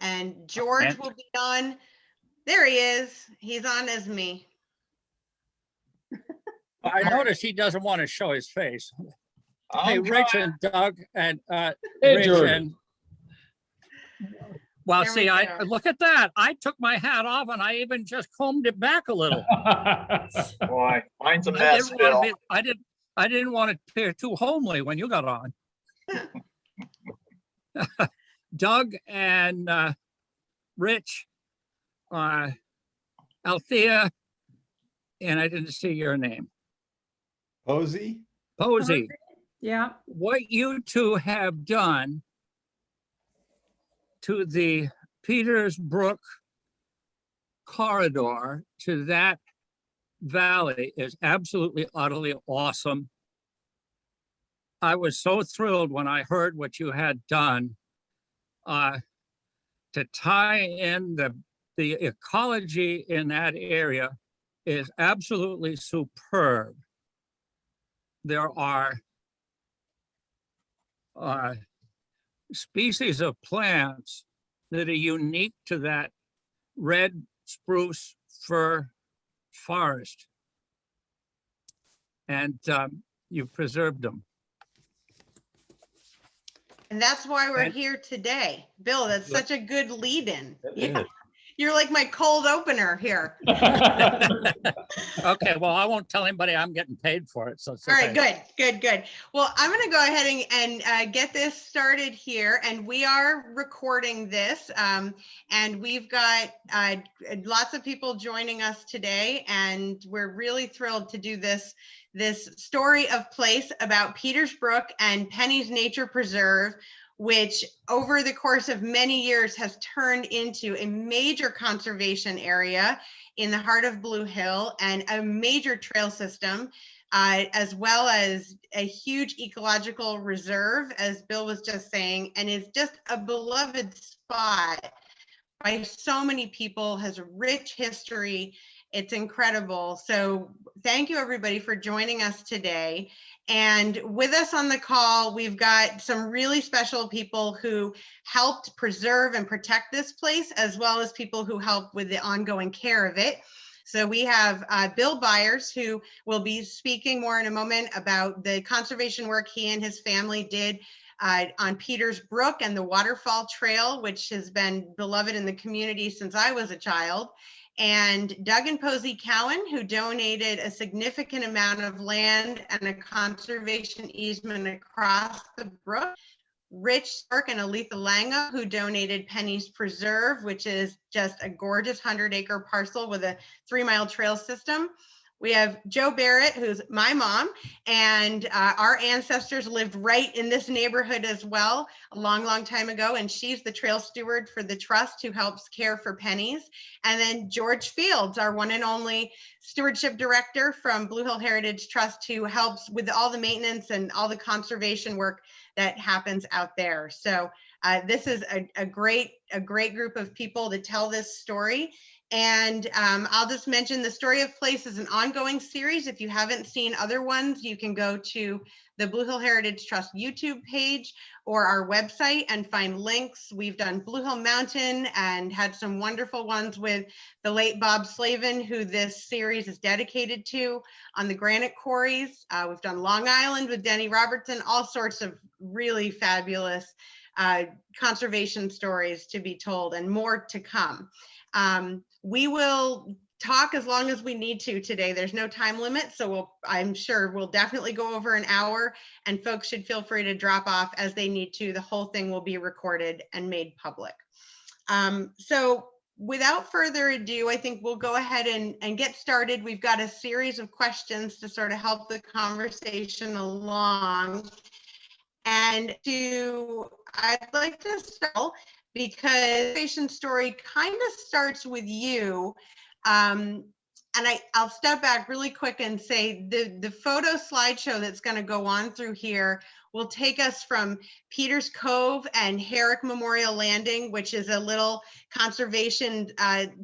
And George will be on. There he is. He's on as me. I noticed he doesn't want to show his face. Hey, I'm Rich trying. and Doug and Hey, Rich George. and well, There see, we I go. look at that. I took my hat off and I even just combed it back a little. Boy, mine's a I mess, didn't want Bill. to be, I didn't want to appear too homely when you got on. Doug and Rich, Althea, and I didn't see your name. Posey? Posey, Yeah, what you two have done to the Peters Brook corridor to that valley is absolutely, utterly awesome. I was so thrilled when I heard what you had done to tie in the ecology in that area is absolutely superb. There are species of plants that are unique to that red spruce fir forest. And you've preserved them. And that's why we're And- here today. Bill, that's Good. such a good lead in. That Yeah. is. You're like my cold opener here. Okay, well, I won't tell anybody I'm getting paid for it, so it's All right, okay. good. Well, I'm going to go ahead and get this started here, and we are recording this, and we've got lots of people joining us today, and we're really thrilled to do this story of place about Peters Brook and Penny's Nature Preserve, which over the course of many years has turned into a major conservation area in the heart of Blue Hill and a major trail system, as well as a huge ecological reserve, as Bill was just saying, and is just a beloved spot by so many people, has a rich history. It's incredible. So thank you everybody for joining us today. And with us on the call, we've got some really special people who helped preserve and protect this place, as well as people who help with the ongoing care of it. So we have Bill Byers, who will be speaking more in a moment about the conservation work he and his family did on Peters Brook and the Waterfall Trail, which has been beloved in the community since I was a child. And Doug and Posey Cowan, who donated a significant amount of land and a conservation easement across the brook. Rich Stark and Aletha Langa, who donated Penny's Preserve, which is just a gorgeous 100-acre parcel with a 3-mile trail system. We have Joe Barrett, who's my mom, and our ancestors lived right in this neighborhood as well a long, long time ago, and she's the trail steward for the trust who helps care for Penny's. And then George Fields, our one and only stewardship director from Blue Hill Heritage Trust, who helps with all the maintenance and all the conservation work that happens out there. So this is a great group of people to tell this story. And I'll just mention the Story of Place is an ongoing series. If you haven't seen other ones, you can go to the Blue Hill Heritage Trust YouTube page or our website and find links. We've done Blue Hill Mountain and had some wonderful ones with the late Bob Slavin, who this series is dedicated to, on the granite quarries. We've done Long Island with Denny Robertson, all sorts of really fabulous conservation stories to be told, and more to come. We will talk as long as we need to today. There's no time limit, so I'm sure we'll definitely go over an hour, and folks should feel free to drop off as they need to. The whole thing will be recorded and made public. So without further ado, I think we'll go ahead and get started. We've got a series of questions to sort of help the conversation along. And I'd like to start because the conservation story kind of starts with you. And I'll step back really quick and say the photo slideshow that's going to go on through here will take us from Peters Cove and Herrick Memorial Landing, which is a little conservation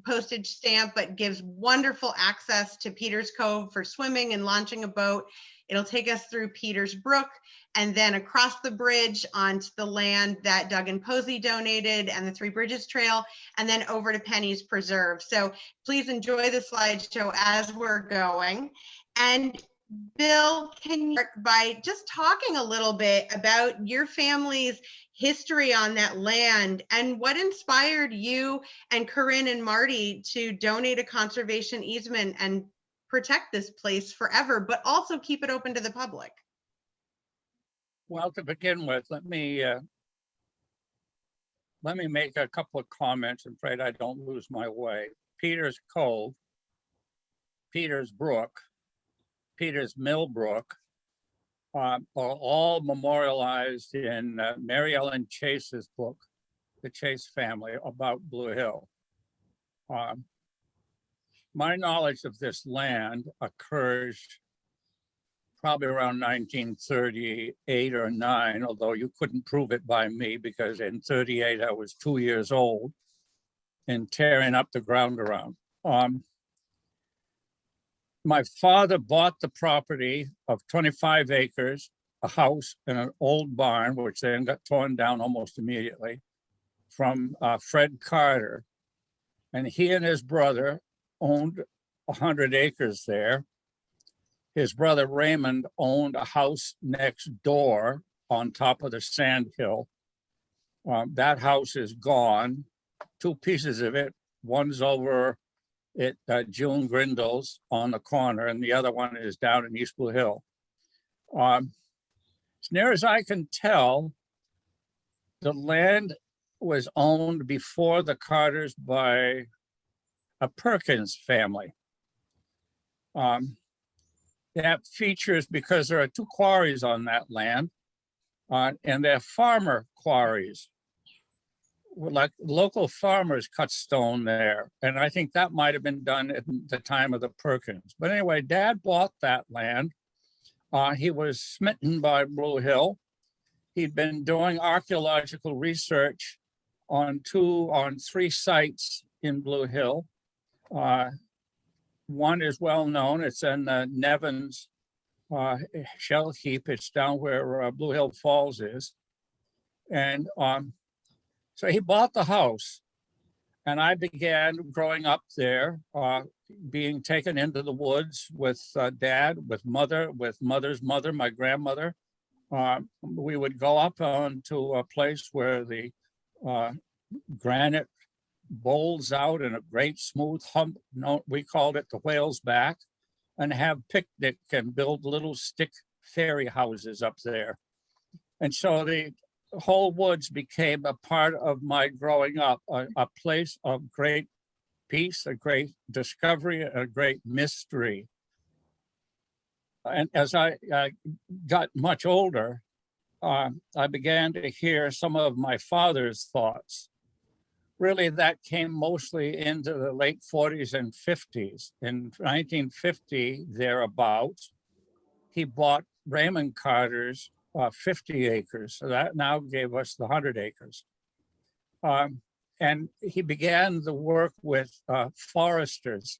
postage stamp, but gives wonderful access to Peters Cove for swimming and launching a boat. It'll take us through Peters Brook and then across the bridge onto the land that Doug and Posey donated and the Three Bridges Trail, and then over to Penny's Preserve. So please enjoy the slideshow as we're going. And Bill, can you start by just talking a little bit about your family's history on that land and what inspired you and Corinne and Marty to donate a conservation easement and protect this place forever, but also keep it open to the public? Well, to begin with, let me make a couple of comments. I'm afraid I don't lose my way. Peters Cove, Peters Brook, Peters Millbrook are all memorialized in Mary Ellen Chase's book, The Chase Family, about Blue Hill. My knowledge of this land occurs probably around 1938 or 9, although you couldn't prove it by me because in 38 I was 2 years old and tearing up the ground around. My father bought the property of 25 acres, a house and an old barn, which then got torn down almost immediately, from Fred Carter. And he and his brother owned 100 acres there. His brother Raymond owned a house next door on top of the sand hill. That house is gone. 2 pieces of it, one's over at June Grindle's on the corner, and the other one is down in East Blue Hill. As near as I can tell, the land was owned before the Carters by a Perkins family. That features because there are 2 quarries on that land, and they're farmer quarries. Like local farmers cut stone there. And I think that might have been done at the time of the Perkins. But anyway, Dad bought that land. He was smitten by Blue Hill. He'd been doing archaeological research on 3 sites in Blue Hill. One is well known. It's in Nevins Shell Heap. It's down where Blue Hill Falls is. And so he bought the house, and I began growing up there, being taken into the woods with Dad, with Mother's mother, my grandmother. We would go up onto a place where the granite bowls out in a great smooth hump. No, we called it the Whale's Back, and have picnic and build little stick fairy houses up there. And so the whole woods became a part of my growing up, a place of great peace, a great discovery, a great mystery. And as I got much older, I began to hear some of my father's thoughts. Really, that came mostly into the late 40s and 50s. In 1950, thereabouts, he bought Raymond Carter's 50 acres. So that now gave us the 100 acres. And he began the work with foresters,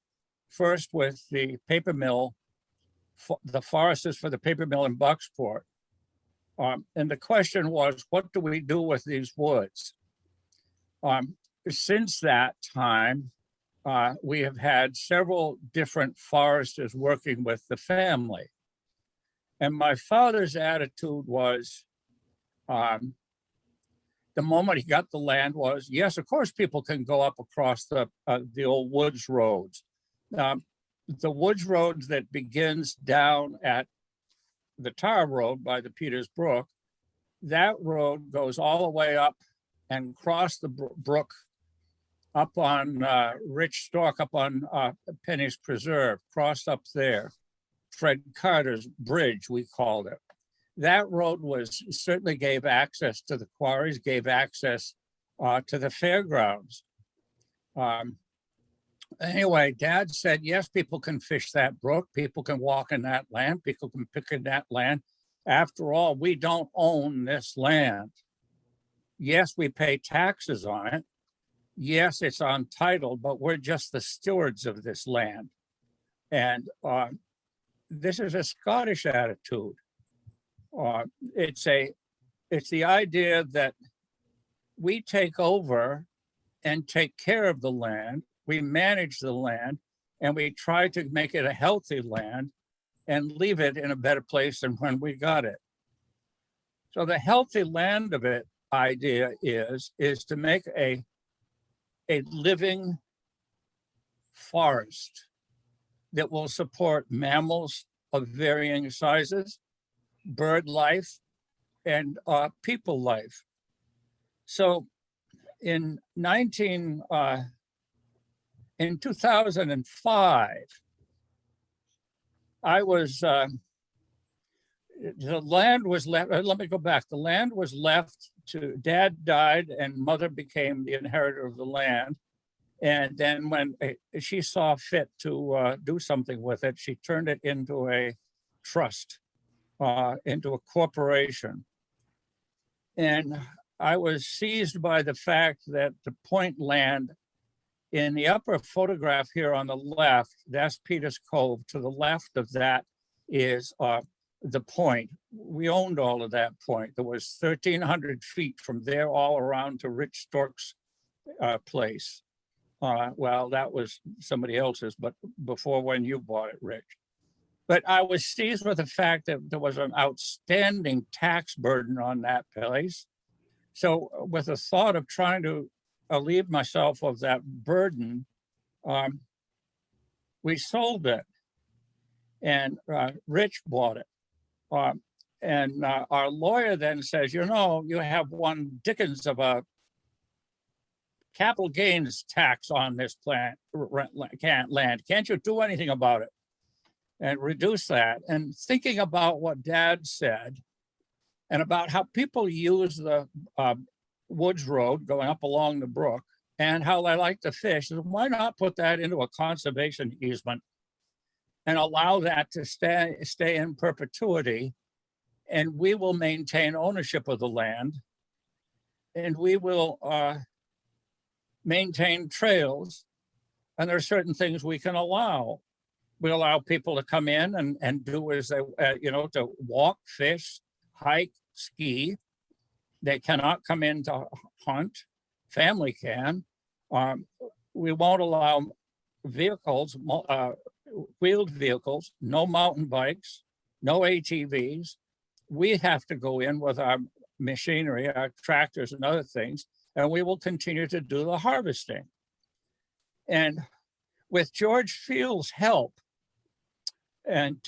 first with the paper mill, the foresters for the paper mill in Bucksport. And the question was, what do we do with these woods? Since that time, we have had several different foresters working with the family. And my father's attitude was, the moment he got the land was, yes, of course, people can go up across the old woods roads. The woods roads that begins down at the Tar Road by the Peters Brook, that road goes all the way up and across the brook up on Rich Stork, up on Penny's Preserve, crossed up there. Fred Carter's Bridge, we called it. That road certainly gave access to the quarries, gave access to the fairgrounds. Anyway, Dad said, yes, people can fish that brook, people can walk in that land, people can pick in that land. After all, we don't own this land. Yes, we pay taxes on it. Yes, it's on title, but we're just the stewards of this land. And this is a Scottish attitude. It's the idea that we take over and take care of the land, we manage the land, and we try to make it a healthy land and leave it in a better place than when we got it. So the healthy land of it idea is to make a living forest that will support mammals of varying sizes, bird life, and people life. So in 2005, I was, the land was left, let me go back. The land was left to, Dad died and Mother became the inheritor of the land. And then when she saw fit to do something with it, she turned it into a trust, into a corporation. And I was seized by the fact that the point land in the upper photograph here on the left, that's Peters Cove. To the left of that is the point. We owned all of that point. There was 1,300 feet from there all around to Rich Stork's place. Well, that was somebody else's, but before when you bought it, Rich. But I was seized with the fact that there was an outstanding tax burden on that place. So with the thought of trying to alleviate myself of that burden, we sold it. And Rich bought it. And our lawyer then says, you know, you have one dickens of a capital gains tax on this land. Can't you do anything about it and reduce that? And thinking about what Dad said and about how people use the Woods Road going up along the brook and how they like to fish, why not put that into a conservation easement and allow that to stay in perpetuity, and we will maintain ownership of the land, and we will maintain trails, and there are certain things we can allow. We allow people to come in and do as they, to walk, fish, hike, ski. They cannot come in to hunt. Family can. We won't allow vehicles, wheeled vehicles, no mountain bikes, no ATVs. We have to go in with our machinery, our tractors and other things, and we will continue to do the harvesting. And with George Field's help and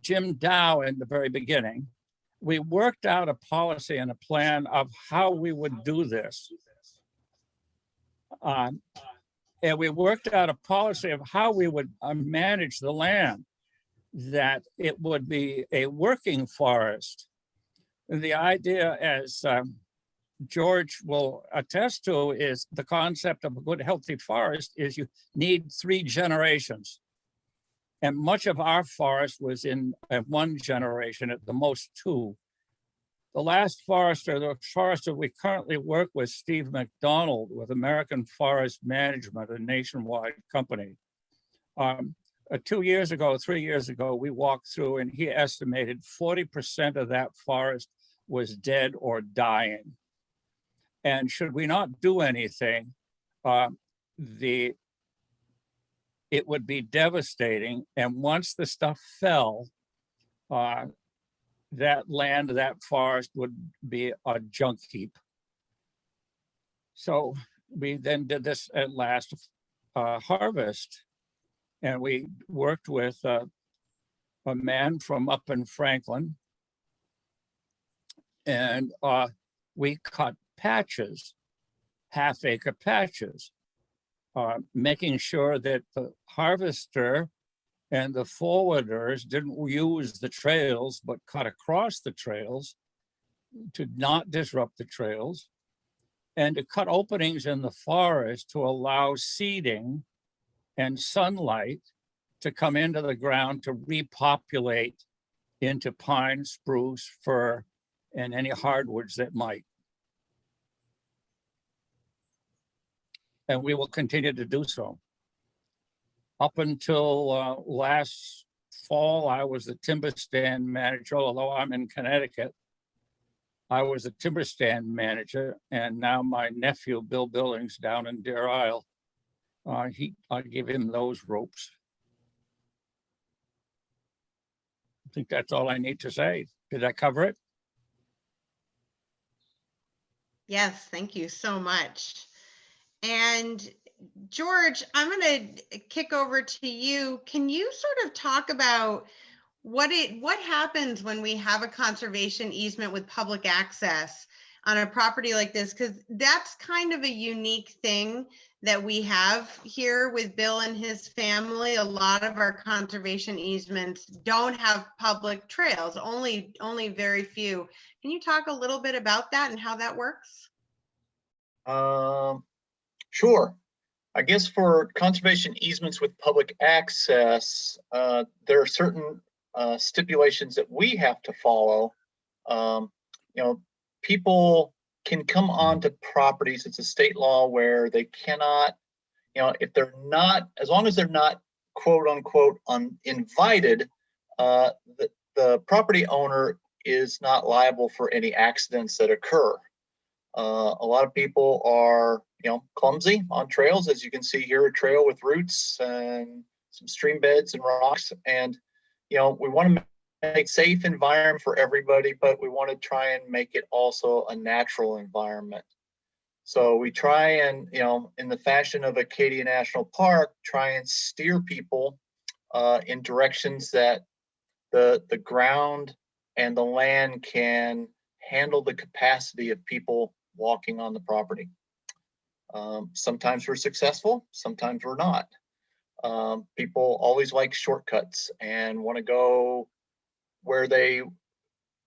Jim Dow in the very beginning, we worked out a policy and a plan of how we would do this. And we worked out a policy of how we would manage the land, that it would be a working forest. And the idea, as George will attest to, is the concept of a good, healthy forest is you need 3 generations. And much of our forest was in 1 generation, at the most 2. The last forester, the forester we currently work with, Steve McDonald with American Forest Management, a nationwide company. 3 years ago, we walked through and he estimated 40% of that forest was dead or dying. And should we not do anything, it would be devastating. And once the stuff fell, that land, that forest would be a junk heap. So we then did this at last harvest, and we worked with a man from up in Franklin, and we cut patches, half-acre patches, making sure that the harvester and the forwarders didn't use the trails, but cut across the trails to not disrupt the trails, and to cut openings in the forest to allow seeding and sunlight to come into the ground to repopulate into pine, spruce, fir, and any hardwoods that might. And we will continue to do so. Up until last fall, I was the timber stand manager, although I'm in Connecticut. I was a timber stand manager, and now my nephew, Bill Billings, down in Deer Isle, I give him those ropes. I think that's all I need to say. Did I cover it? Yes, thank you so much. And George, I'm going to kick over to you. Can you sort of talk about what happens when we have a conservation easement with public access on a property like this? Because that's kind of a unique thing that we have here with Bill and his family. A lot of our conservation easements don't have public trails, only very few. Can you talk a little bit about that and how that works? Sure. I guess for conservation easements with public access, there are certain stipulations that we have to follow. People can come onto properties. It's a state law where they cannot, if they're not, as long as they're not quote unquote uninvited, the property owner is not liable for any accidents that occur. A lot of people are, clumsy on trails. As you can see here, a trail with roots and some stream beds and rocks. And, we want to make safe environment for everybody, but we want to try and make it also a natural environment. So we try and, in the fashion of Acadia National Park, try and steer people in directions that the ground and the land can handle the capacity of people walking on the property. Sometimes we're successful, sometimes we're not. People always like shortcuts and want to go where they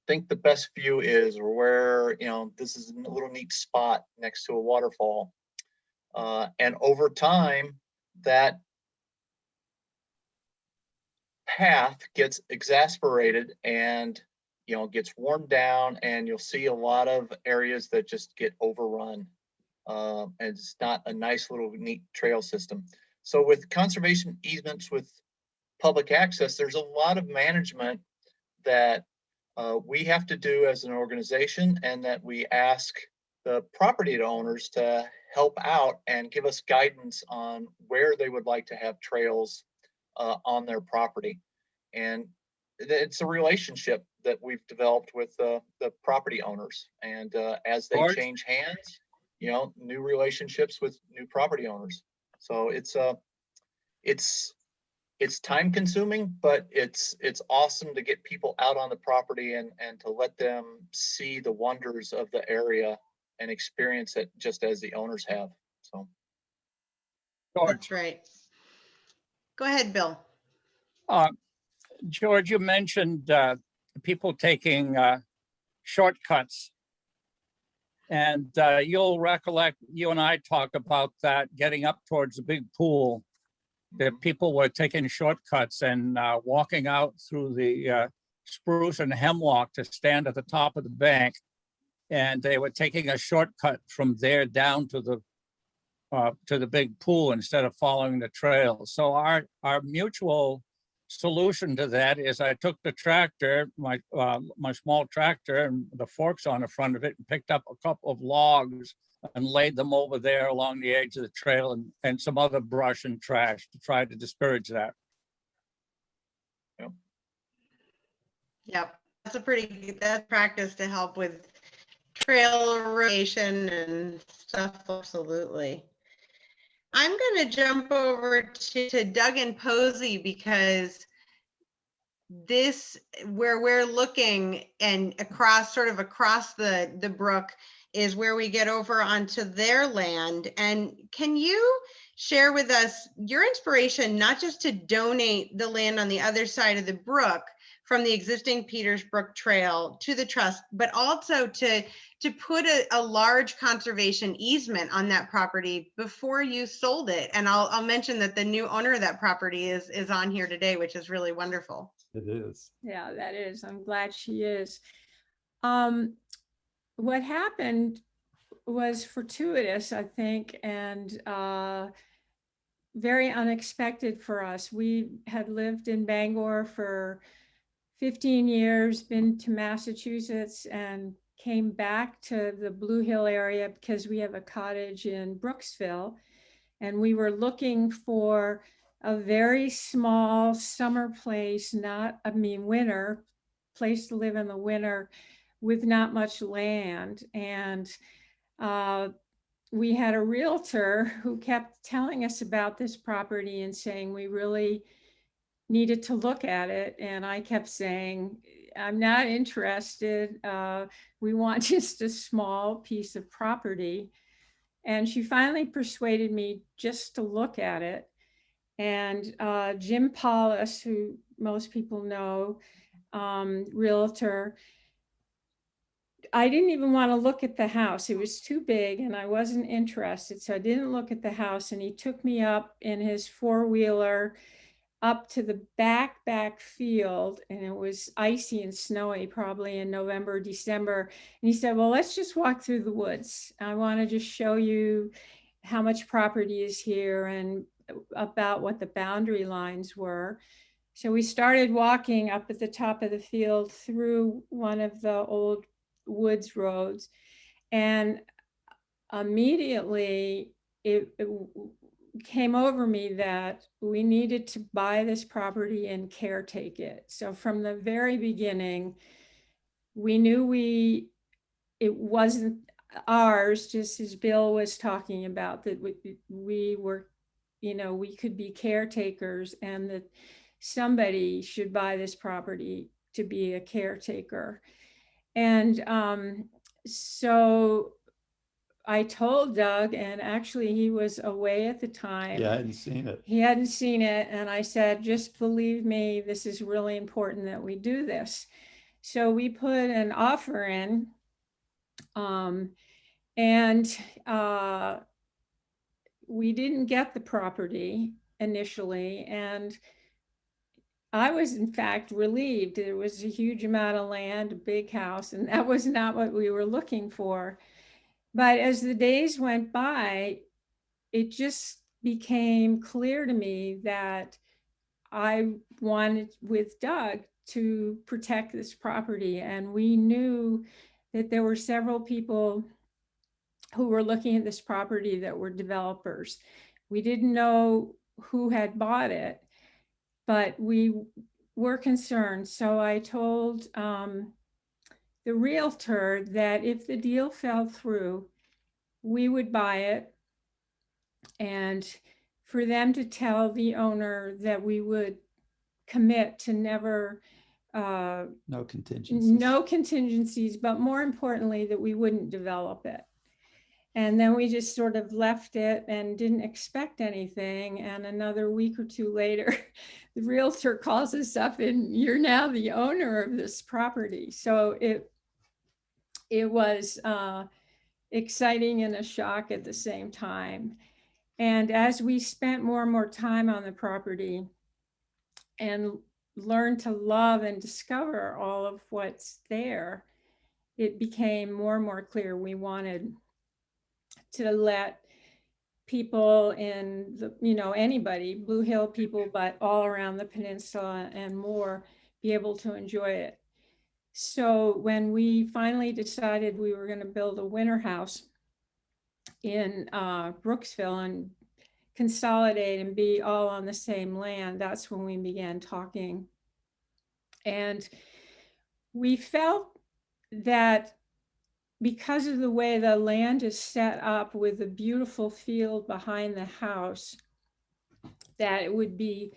think the best view is, or where, this is a little neat spot next to a waterfall. And over time, that path gets exasperated and gets worn down, and you'll see a lot of areas that just get overrun. And it's not a nice little neat trail system. So with conservation easements with public access, there's a lot of management that we have to do as an organization, and that we ask the property owners to help out and give us guidance on where they would like to have trails on their property. And it's a relationship that we've developed with the property owners. And as they George? change hands, new relationships with new property owners. So it's time consuming, but it's awesome to get people out on the property and to let them see the wonders of the area and experience it just as the owners have. So George, That's right. Go ahead, Bill. George, you mentioned people taking shortcuts. And you'll recollect, you and I talked about that getting up towards the big pool, that people were taking shortcuts and walking out through the spruce and hemlock to stand at the top of the bank. And they were taking a shortcut from there down to the big pool instead of following the trail. So our mutual solution to that is I took the tractor, my small tractor, and the forks on the front of it, and picked up a couple of logs and laid them over there along the edge of the trail, and some other brush and trash to try to discourage that. Yep, that's a pretty good practice to help with trail erosion and stuff. Absolutely. I'm going to jump over to Doug and Posey, because this, where we're looking and across the brook, is where we get over onto their land. And can you share with us your inspiration, not just to donate the land on the other side of the brook from the existing Peters Brook Trail to the trust, but also to put a large conservation easement on that property before you sold it? And I'll mention that the new owner of that property is on here today, which is really wonderful. It is. Yeah, that is. I'm glad she is. What happened was fortuitous, I think, and very unexpected for us. We had lived in Bangor for 15 years, been to Massachusetts, and came back to the Blue Hill area because we have a cottage in Brooksville. And we were looking for a very small summer place, winter place to live in the winter with not much land. And we had a realtor who kept telling us about this property and saying we really needed to look at it. And I kept saying, I'm not interested. We want just a small piece of property. And she finally persuaded me just to look at it. And Jim Paulus, who most people know, realtor, I didn't even want to look at the house. It was too big and I wasn't interested. So I didn't look at the house, and he took me up in his four-wheeler up to the back field, and it was icy and snowy, probably in November, December. And he said, well, let's just walk through the woods. I want to just show you how much property is here and about what the boundary lines were. So we started walking up at the top of the field through one of the old woods roads, and immediately it came over me that we needed to buy this property and caretake it. So from the very beginning, we knew it wasn't ours, just as Bill was talking about, that we were, we could be caretakers, and that somebody should buy this property to be a caretaker. And so I told Doug, and actually he was away at the time. Yeah, I hadn't seen it. He hadn't seen it. And I said, just believe me, this is really important that we do this. So we put an offer in, and we didn't get the property initially. And I was, in fact, relieved. There was a huge amount of land, a big house, and that was not what we were looking for. But as the days went by, it just became clear to me that I wanted, with Doug, to protect this property. And we knew that there were several people who were looking at this property that were developers. We didn't know who had bought it, but we were concerned. So I told the realtor that if the deal fell through, we would buy it, and for them to tell the owner that we would commit to never No contingencies. no contingencies, but more importantly, that we wouldn't develop it. And then we just sort of left it and didn't expect anything. And another week or two later, the realtor calls us up, and you're now the owner of this property. So it was exciting and a shock at the same time. And as we spent more and more time on the property and learned to love and discover all of what's there, it became more and more clear we wanted to let people in the, anybody, Blue Hill people, but all around the peninsula and more, be able to enjoy it. So when we finally decided we were going to build a winter house in Brooksville and consolidate and be all on the same land, that's when we began talking. And we felt that because of the way the land is set up with a beautiful field behind the house, that it would be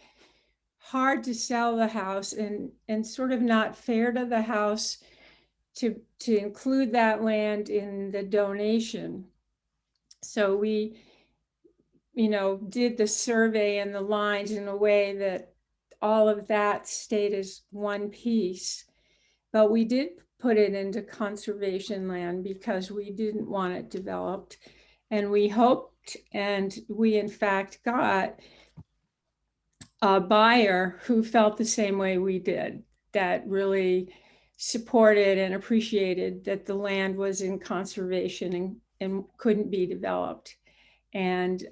hard to sell the house and sort of not fair to the house to include that land in the donation. So we, did the survey and the lines in a way that all of that stayed as one piece. But we did put it into conservation land because we didn't want it developed. And we hoped, and we in fact got a buyer who felt the same way we did, that really supported and appreciated that the land was in conservation and couldn't be developed. And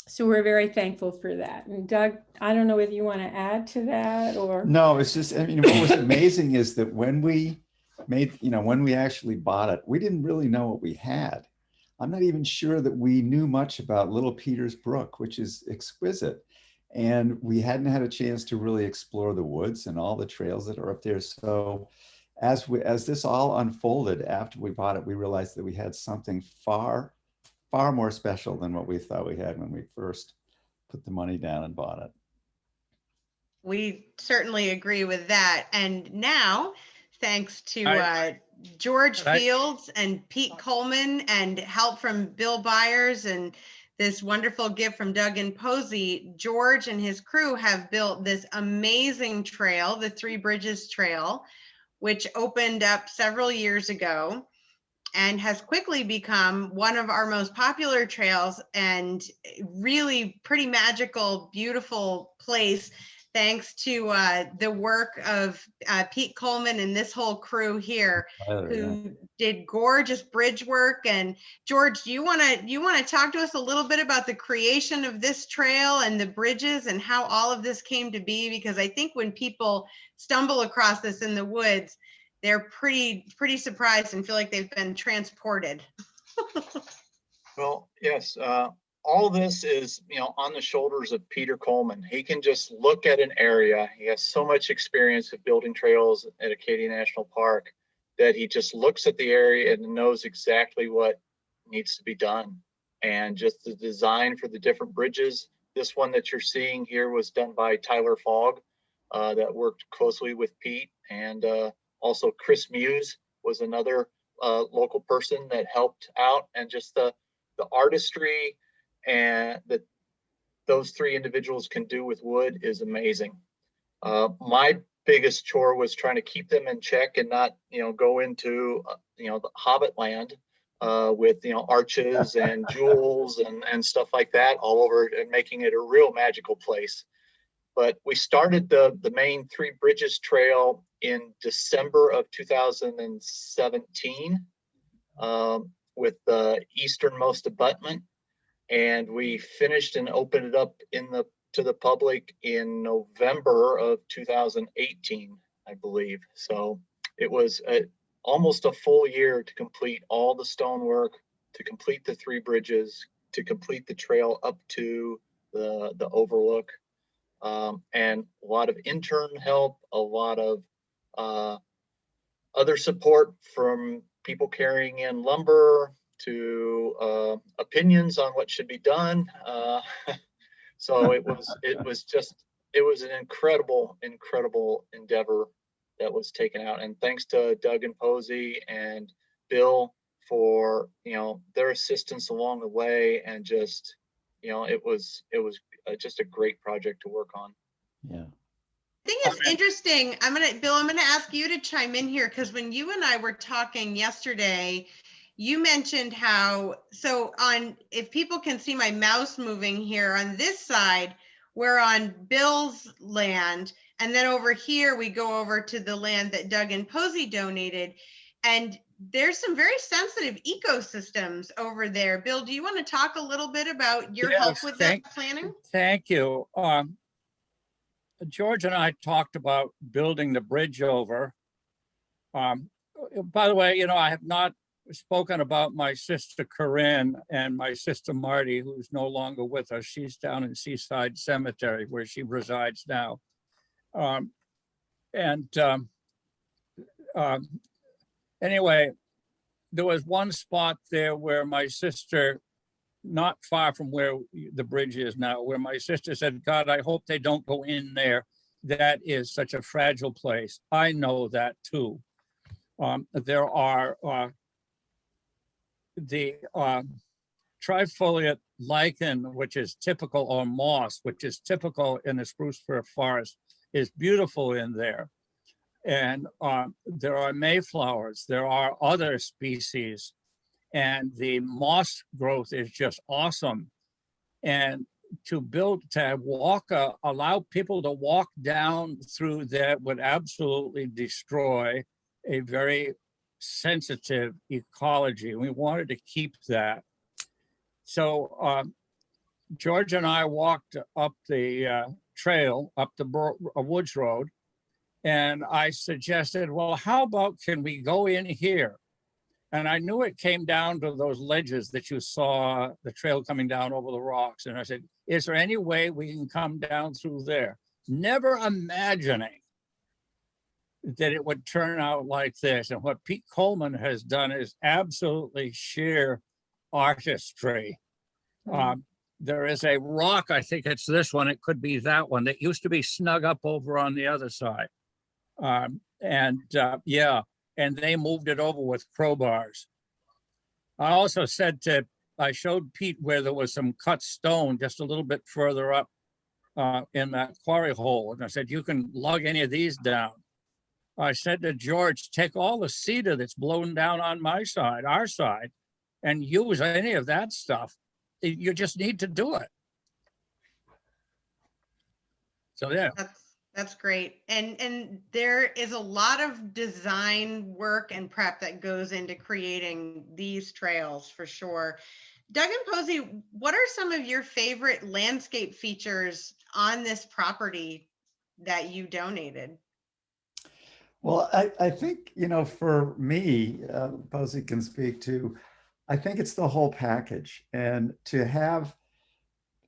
So we're very thankful for that. And Doug, I don't know whether you want to add to that or. No, it's just, I mean, what was amazing is that when we made, when we actually bought it, we didn't really know what we had. I'm not even sure that we knew much about Little Peter's Brook, which is exquisite. And we hadn't had a chance to really explore the woods and all the trails that are up there. So as this all unfolded after we bought it, we realized that we had something far more special than what we thought we had when we first put the money down and bought it. We certainly agree with that. And now, thanks to George Fields and Pete Coleman and help from Bill Byers and this wonderful gift from Doug and Posey, George and his crew have built this amazing trail, the Three Bridges Trail, which opened up several years ago and has quickly become one of our most popular trails and really pretty magical, beautiful place, thanks to the work of Pete Coleman and this whole crew here, who did gorgeous bridge work. And George, do you want to talk to us a little bit about the creation of this trail and the bridges and how all of this came to be? Because I think when people stumble across this in the woods, they're pretty surprised and feel like they've been transported. Well, yes, all this is, on the shoulders of Peter Coleman. He can just look at an area. He has so much experience of building trails at Acadia National Park that he just looks at the area and knows exactly what needs to be done. And just the design for the different bridges. This one that you're seeing here was done by Tyler Fogg, that worked closely with Pete, and also Chris Muse was another local person that helped out, and just the artistry and that those three individuals can do with wood is amazing. My biggest chore was trying to keep them in check and not, go into, the Hobbit land with, arches and jewels and stuff like that all over, and making it a real magical place. But we started the main Three Bridges Trail in December of 2017 with the easternmost abutment, and we finished and opened it up to the public in November of 2018, I believe. So it was almost a full year to complete all the stonework, to complete the three bridges, to complete the trail up to the overlook. And a lot of intern help, a lot of other support from people carrying in lumber to opinions on what should be done. So it was an incredible endeavor that was taken out. And thanks to Doug and Posey and Bill for their assistance along the way, and just it was just a great project to work on. Yeah. I think it's interesting. Bill, I'm gonna ask you to chime in here, because when you and I were talking yesterday, you mentioned how, if people can see my mouse moving here on this side, we're on Bill's land. And then over here, we go over to the land that Doug and Posey donated. And there's some very sensitive ecosystems over there. Bill, do you want to talk a little bit about your help with that planning? Thank you. George and I talked about building the bridge over. By the way, I have not spoken about my sister Corinne and my sister Marty, who's no longer with us. She's down in Seaside Cemetery where she resides now. Anyway, there was one spot there where my sister, not far from where the bridge is now, where my sister said, God, I hope they don't go in there. That is such a fragile place. I know that too. There are the trifoliate lichen, which is typical, or moss, which is typical in the spruce fir forest, is beautiful in there. And there are mayflowers, there are other species, and the moss growth is just awesome. And to allow people to walk down through that would absolutely destroy a very sensitive ecology. We wanted to keep that. So George and I walked up the trail, up the Woods Road, and I suggested, well, how about can we go in here? And I knew it came down to those ledges that you saw the trail coming down over the rocks. And I said, is there any way we can come down through there? Never imagining that it would turn out like this. And what Pete Coleman has done is absolutely sheer artistry. There is a rock, I think it's this one, it could be that one, that used to be snug up over on the other side. Yeah, and they moved it over with crowbars. I also I showed Pete where there was some cut stone just a little bit further up in that quarry hole. And I said, you can lug any of these down. I said to George, take all the cedar that's blown down on my side, our side, and use any of that stuff. You just need to do it. So yeah. That's great. And there is a lot of design work and prep that goes into creating these trails for sure. Doug and Posey, what are some of your favorite landscape features on this property that you donated? Well, I think, for me, Posey can speak to, I think it's the whole package. And to have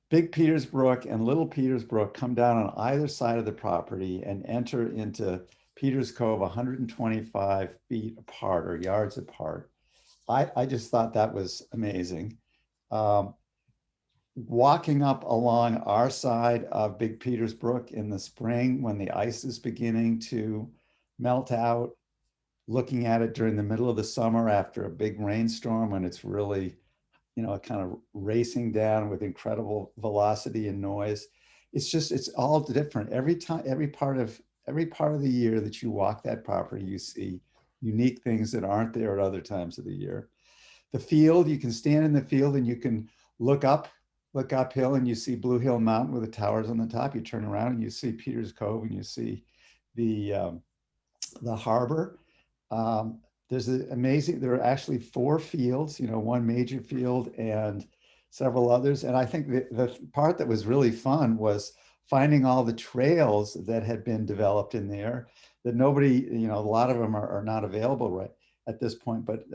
Big Peters Brook and Little Peters Brook come down on either side of the property and enter into Peters Cove 125 feet apart or yards apart, I just thought that was amazing. Walking up along our side of Big Peters Brook in the spring when the ice is beginning to melt out, looking at it during the middle of the summer after a big rainstorm when it's really, kind of racing down with incredible velocity and noise. It's all different. Every time, every part of the year that you walk that property, you see unique things that aren't there at other times of the year. The field, you can stand in the field and you can look uphill and you see Blue Hill Mountain with the towers on the top. You turn around and you see Peters Cove and you see the harbor. There are actually 4 fields, one major field and several others. And I think the part that was really fun was finding all the trails that had been developed in there that nobody, a lot of them are not available right at this point, but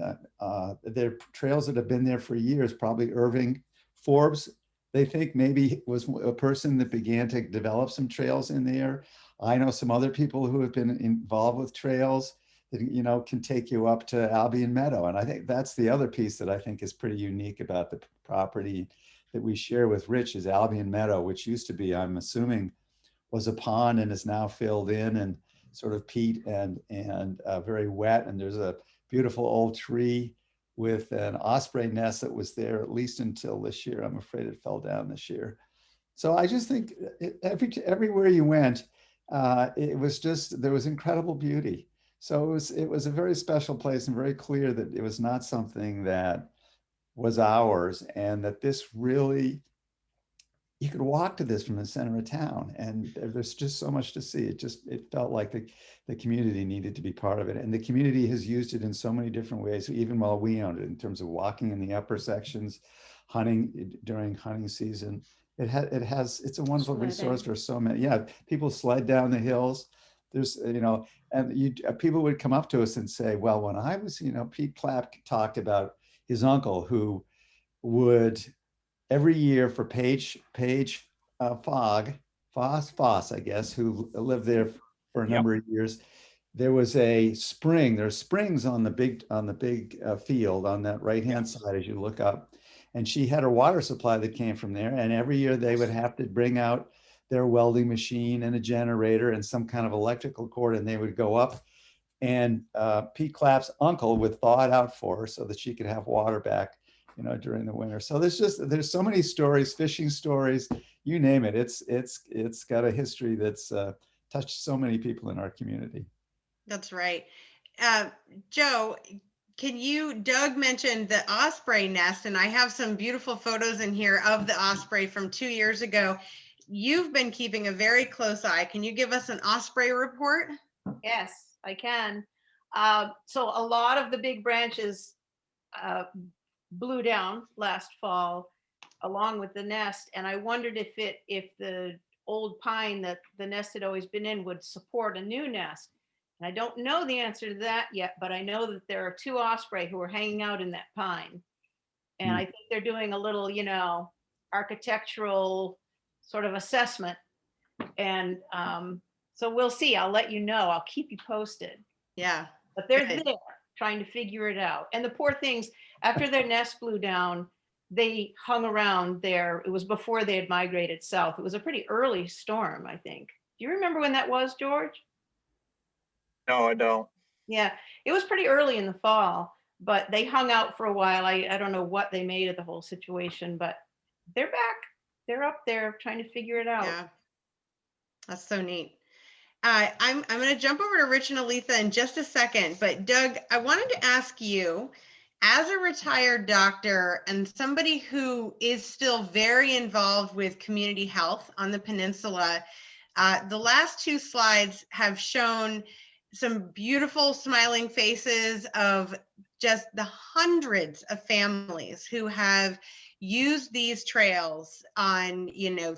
they're trails that have been there for years. Probably Irving Forbes, they think maybe was a person that began to develop some trails in there. I know some other people who have been involved with trails that, can take you up to Albion Meadow. And I think that's the other piece that I think is pretty unique about the property that we share with Rich is Albion Meadow, which used to be, I'm assuming, was a pond and is now filled in and sort of peat and very wet. And there's a beautiful old tree with an osprey nest that was there at least until this year. I'm afraid it fell down this year. So I just think everywhere you went, there was incredible beauty. So it was a very special place and very clear that it was not something that was ours, and that this really, you could walk to this from the center of town and there's just so much to see. It felt like the community needed to be part of it, and the community has used it in so many different ways, even while we owned it, in terms of walking in the upper sections, hunting during hunting season. It's a wonderful resource for so many. Yeah, people sled down the hills. There's, and people would come up to us and say, well, when I was, Pete Clapp talked about his uncle who would every year for Paige Foss, I guess, who lived there for a number of years. There was a spring. There's springs on the big field on that right-hand side as you look up. And she had a water supply that came from there. And every year they would have to bring out their welding machine and a generator and some kind of electrical cord, and they would go up, and Pete Clapp's uncle would thaw it out for her so that she could have water back, during the winter. So there's so many stories, fishing stories, you name it. It's got a history that's touched so many people in our community. That's right. Joe, Doug mentioned the osprey nest, and I have some beautiful photos in here of the osprey from 2 years ago. You've been keeping a very close eye. Can you give us an osprey report? Yes, I can. So a lot of the big branches blew down last fall. along with the nest. And I wondered if the old pine that the nest had always been in would support a new nest. And I don't know the answer to that yet, but I know that there are 2 osprey who are hanging out in that pine. And I think they're doing a little, architectural sort of assessment. And so we'll see. I'll let you know. I'll keep you posted. Yeah. But they're Good. there trying to figure it out. And the poor things, after their nest blew down, they hung around there. It was before they had migrated south. It was a pretty early storm, I think. Do you remember when that was, George? No, I don't. Yeah, it was pretty early in the fall, but they hung out for a while. I don't know what they made of the whole situation, but they're back. They're up there trying to figure it out. Yeah. That's so neat. I'm going to jump over to Rich and Aletha in just a second, but Doug, I wanted to ask you, as a retired doctor and somebody who is still very involved with community health on the peninsula, the last 2 slides have shown some beautiful smiling faces of just the hundreds of families who have used these trails on,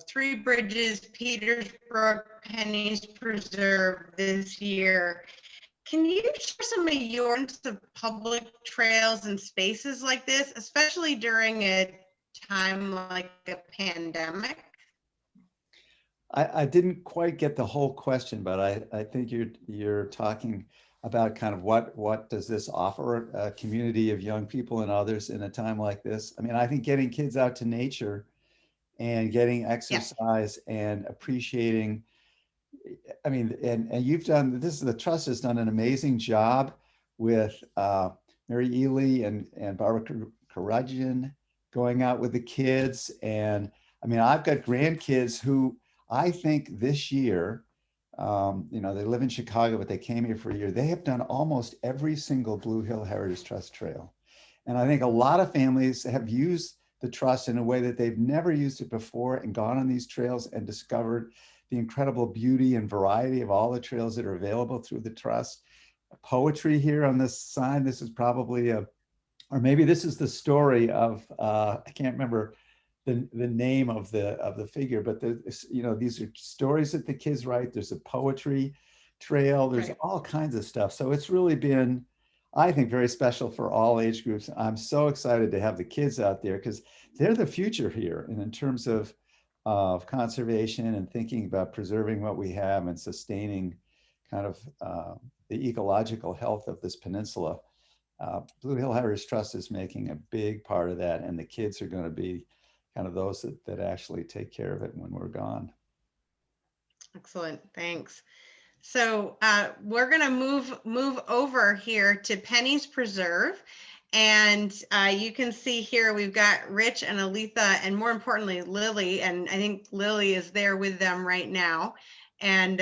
Three Bridges, Peters Brook, Penny's Preserve this year. Can you share some of your sense of public trails and spaces like this, especially during a time like a pandemic? I didn't quite get the whole question, but I think you're talking about kind of what does this offer a community of young people and others in a time like this? I mean, I think getting kids out to nature and getting exercise and appreciating, I mean, and you've done this, the trust has done an amazing job with Mary Ely and Barbara Karajian going out with the kids. And I mean, I've got grandkids who I think this year, they live in Chicago, but they came here for a year. They have done almost every single Blue Hill Heritage Trust trail. And I think a lot of families have used the trust in a way that they've never used it before and gone on these trails and discovered the incredible beauty and variety of all the trails that are available through the trust. Poetry here on this sign, this is probably or maybe this is the story of, I can't remember the name of the figure, but these are stories that the kids write. There's a poetry trail, there's Right. all kinds of stuff. So it's really been, I think, very special for all age groups. I'm so excited to have the kids out there because they're the future here. And in terms of conservation and thinking about preserving what we have and sustaining kind of the ecological health of this peninsula, Blue Hill Heritage Trust is making a big part of that. And the kids are going to be kind of those that actually take care of it when we're gone. Excellent, thanks. So we're going to move over here to Penny's Preserve. And you can see here, we've got Rich and Aletha, and more importantly, Lily. And I think Lily is there with them right now. And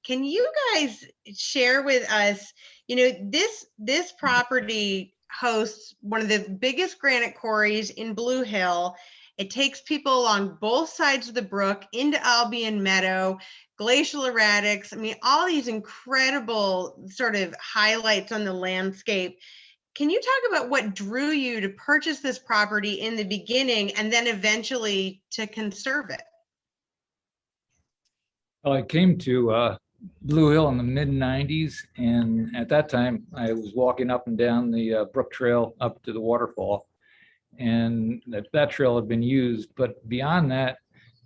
can you guys share with us, this property hosts one of the biggest granite quarries in Blue Hill. It takes people along both sides of the brook into Albion Meadow, glacial erratics. I mean, all these incredible sort of highlights on the landscape. Can you talk about what drew you to purchase this property in the beginning and then eventually to conserve it? Well, I came to Blue Hill in the mid-90s, and at that time I was walking up and down the Brook Trail up to the waterfall, and that trail had been used. But beyond that,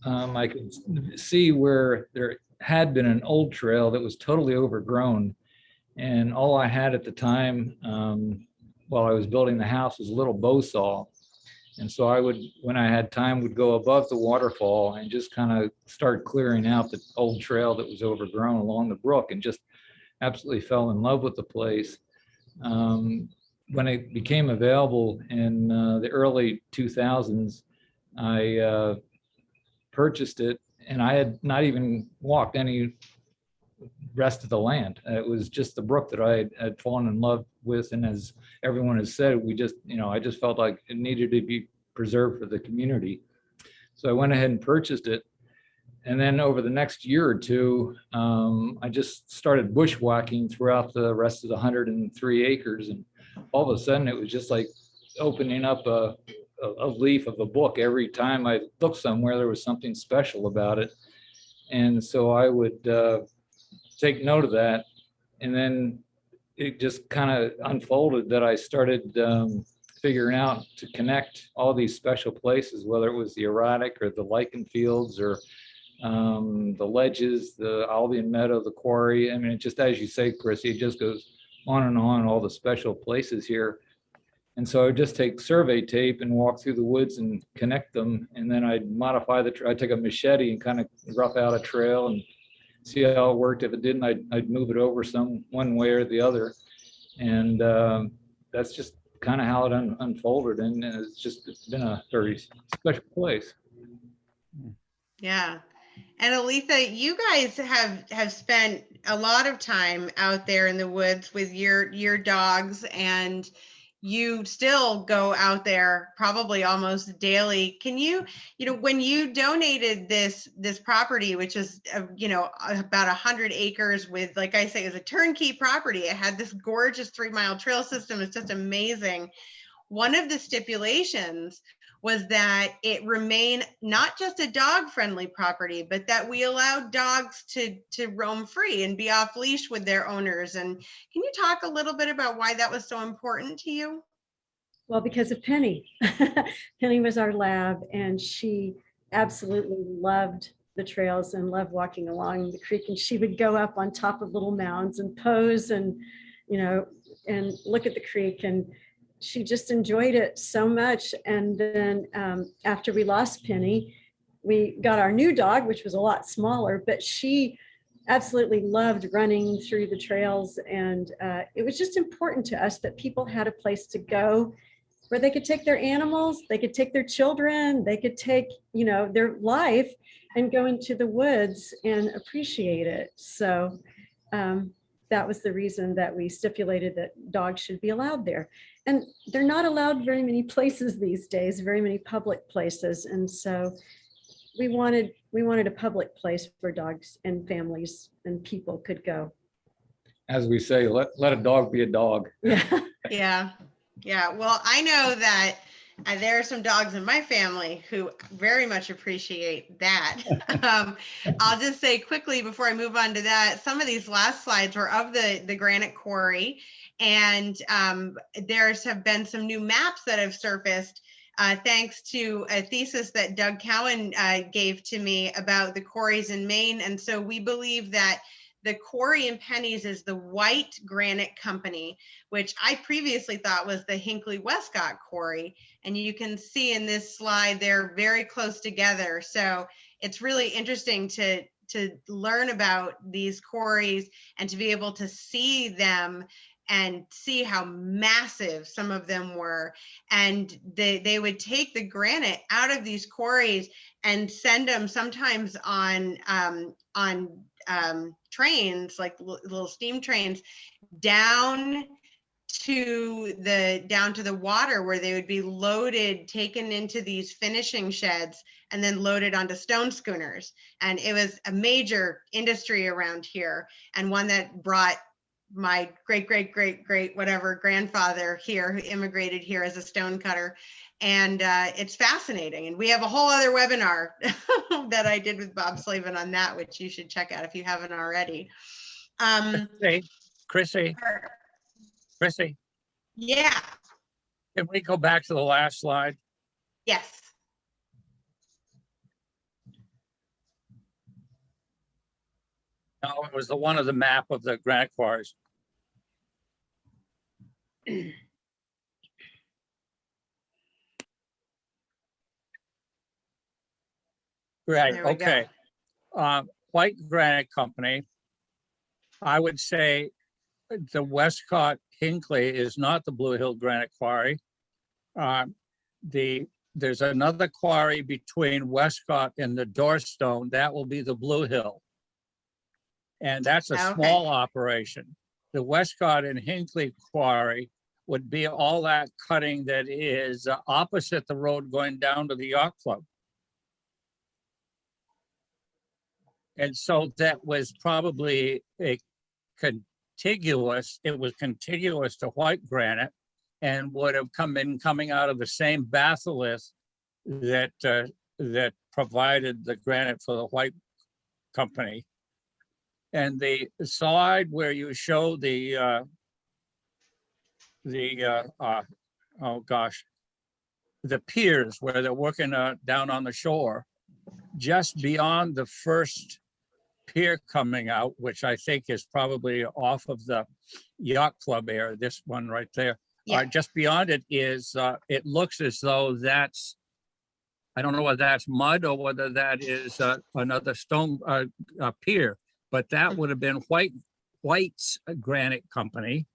I could see where there had been an old trail that was totally overgrown, and all I had at the time while I was building the house was a little bow saw. And so I would, when I had time, would go above the waterfall and just kind of start clearing out the old trail that was overgrown along the brook, and just absolutely fell in love with the place. When it became available in the early 2000s, I purchased it, and I had not even walked any rest of the land. It was just the brook that I had fallen in love with. And as everyone has said, I just felt like it needed to be preserved for the community. So I went ahead and purchased it. And then over the next year or two, I just started bushwhacking throughout the rest of the 103 acres. And all of a sudden it was just like opening up a a leaf of a book. Every time I looked somewhere, there was something special about it. And so I would take note of that. And then it just kind of unfolded that I started figuring out to connect all these special places, whether it was the erotic or the lichen fields or the ledges, the Albion Meadow, the quarry. I mean, it just, as you say, Chrissy, it just goes on and on, all the special places here. And so I would just take survey tape and walk through the woods and connect them. And then I'd modify I'd take a machete and kind of rough out a trail and see how it worked. If it didn't, I'd move it over one way or the other. And that's just kind of how it unfolded. And it's been a very special place. Yeah. And Aletha, you guys have spent a lot of time out there in the woods with your dogs, and you still go out there probably almost daily. Can you when you donated this property, which is about 100 acres with, like I say, is a turnkey property. It had this gorgeous 3-mile trail system. It's just amazing. One of the stipulations was that it remain not just a dog-friendly property, but that we allowed dogs to roam free and be off leash with their owners. And can you talk a little bit about why that was so important to you? Well, because of Penny. Penny was our lab, and she absolutely loved the trails and loved walking along the creek. And she would go up on top of little mounds and pose and, and look at the creek. And she just enjoyed it so much. And then after we lost Penny, we got our new dog, which was a lot smaller, but she absolutely loved running through the trails. And it was just important to us that people had a place to go where they could take their animals, they could take their children, they could take, their life and go into the woods and appreciate it. So that was the reason that we stipulated that dogs should be allowed there. And they're not allowed very many places these days, very many public places. And so we wanted a public place where dogs and families and people could go. As we say, let a dog be a dog. Yeah. Yeah. Well, I know that there are some dogs in my family who very much appreciate that. I'll just say quickly before I move on to that, some of these last slides were of the granite quarry, and there's have been some new maps that have surfaced thanks to a thesis that Doug Cowan gave to me about the quarries in Maine. And so we believe that the quarry in Penny's is the White Granite Company, which I previously thought was the Hinckley Westcott Quarry. And you can see in this slide, they're very close together. So it's really interesting to learn about these quarries and to be able to see them and see how massive some of them were. And they would take the granite out of these quarries and send them sometimes on trains, like little steam trains, down to the water, where they would be loaded, taken into these finishing sheds, and then loaded onto stone schooners. And it was a major industry around here, and one that brought my great whatever grandfather here, who immigrated here as a stone cutter. And it's fascinating. And we have a whole other webinar that I did with Bob Slavin on that, which you should check out if you haven't already. Chrissy. Yeah. Can we go back to the last slide? Yes. No, it was the one of the map of the granite quarries. Right, There we go. okay. White Granite Company, I would say the Westcott Hinckley is not the Blue Hill Granite Quarry. There's another quarry between Westcott and the Doorstone, that will be the Blue Hill. And that's a Okay. small operation. The Westcott and Hinckley Quarry would be all that cutting that is opposite the road going down to the yacht club. And so that was probably it was contiguous to white granite, and would have coming out of the same batholith that that provided the granite for the White Company. And the side where you show oh gosh, the piers where they're working down on the shore, just beyond the first pier coming out, which I think is probably off of the yacht club area, this one right there. Yeah. Just beyond it is, it looks as though that's, I don't know whether that's mud or whether that is another stone pier, but that would have been White's Granite Company.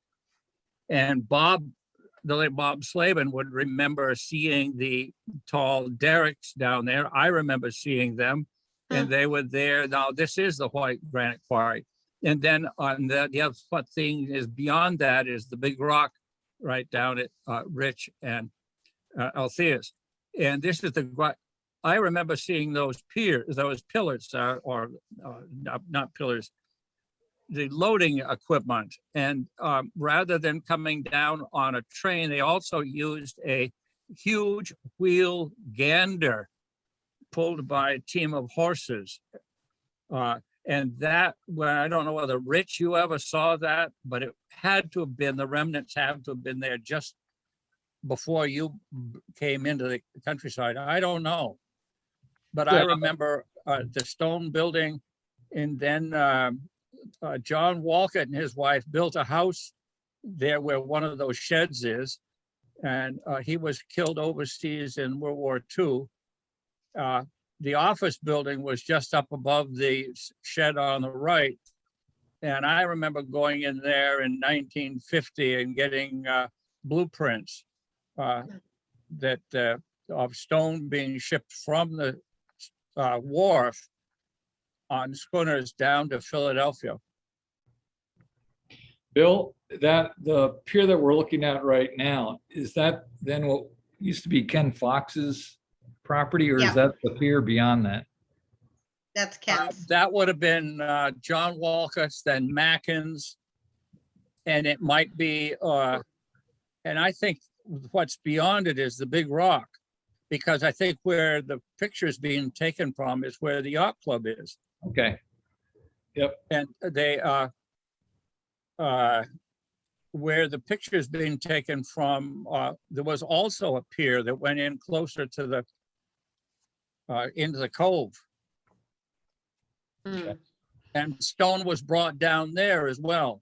And the late Bob Slavin would remember seeing the tall derricks down there. I remember seeing them, and they were there. Now, this is the White Granite Quarry. And then on the other thing is beyond that is the big rock right down at Rich and Althea's. And this is I remember seeing those piers, those pillars, or not pillars, the loading equipment. And rather than coming down on a train, they also used a huge wheel gander pulled by a team of horses. And that, well, I don't know whether Rich, you ever saw that, but it had to have been, the remnants have to have been there just before you came into the countryside. I don't know. But I remember the stone building, and then John Walcott and his wife built a house there where one of those sheds is. And he was killed overseas in World War II. The office building was just up above the shed on the right. And I remember going in there in 1950 and getting blueprints that of stone being shipped from the wharf on schooners down to Philadelphia. Bill, that the pier that we're looking at right now, is that then what used to be Ken Fox's property, or Yeah. is that the pier beyond that? That's Ken's. That would have been John Walkett's, then Mackin's, and it might be, and I think what's beyond it is the big rock, because I think where the picture is being taken from is where the yacht club is. Okay. Yep. And they where the picture is being taken from, there was also a pier that went in closer to the into the cove, Mm. and stone was brought down there as well.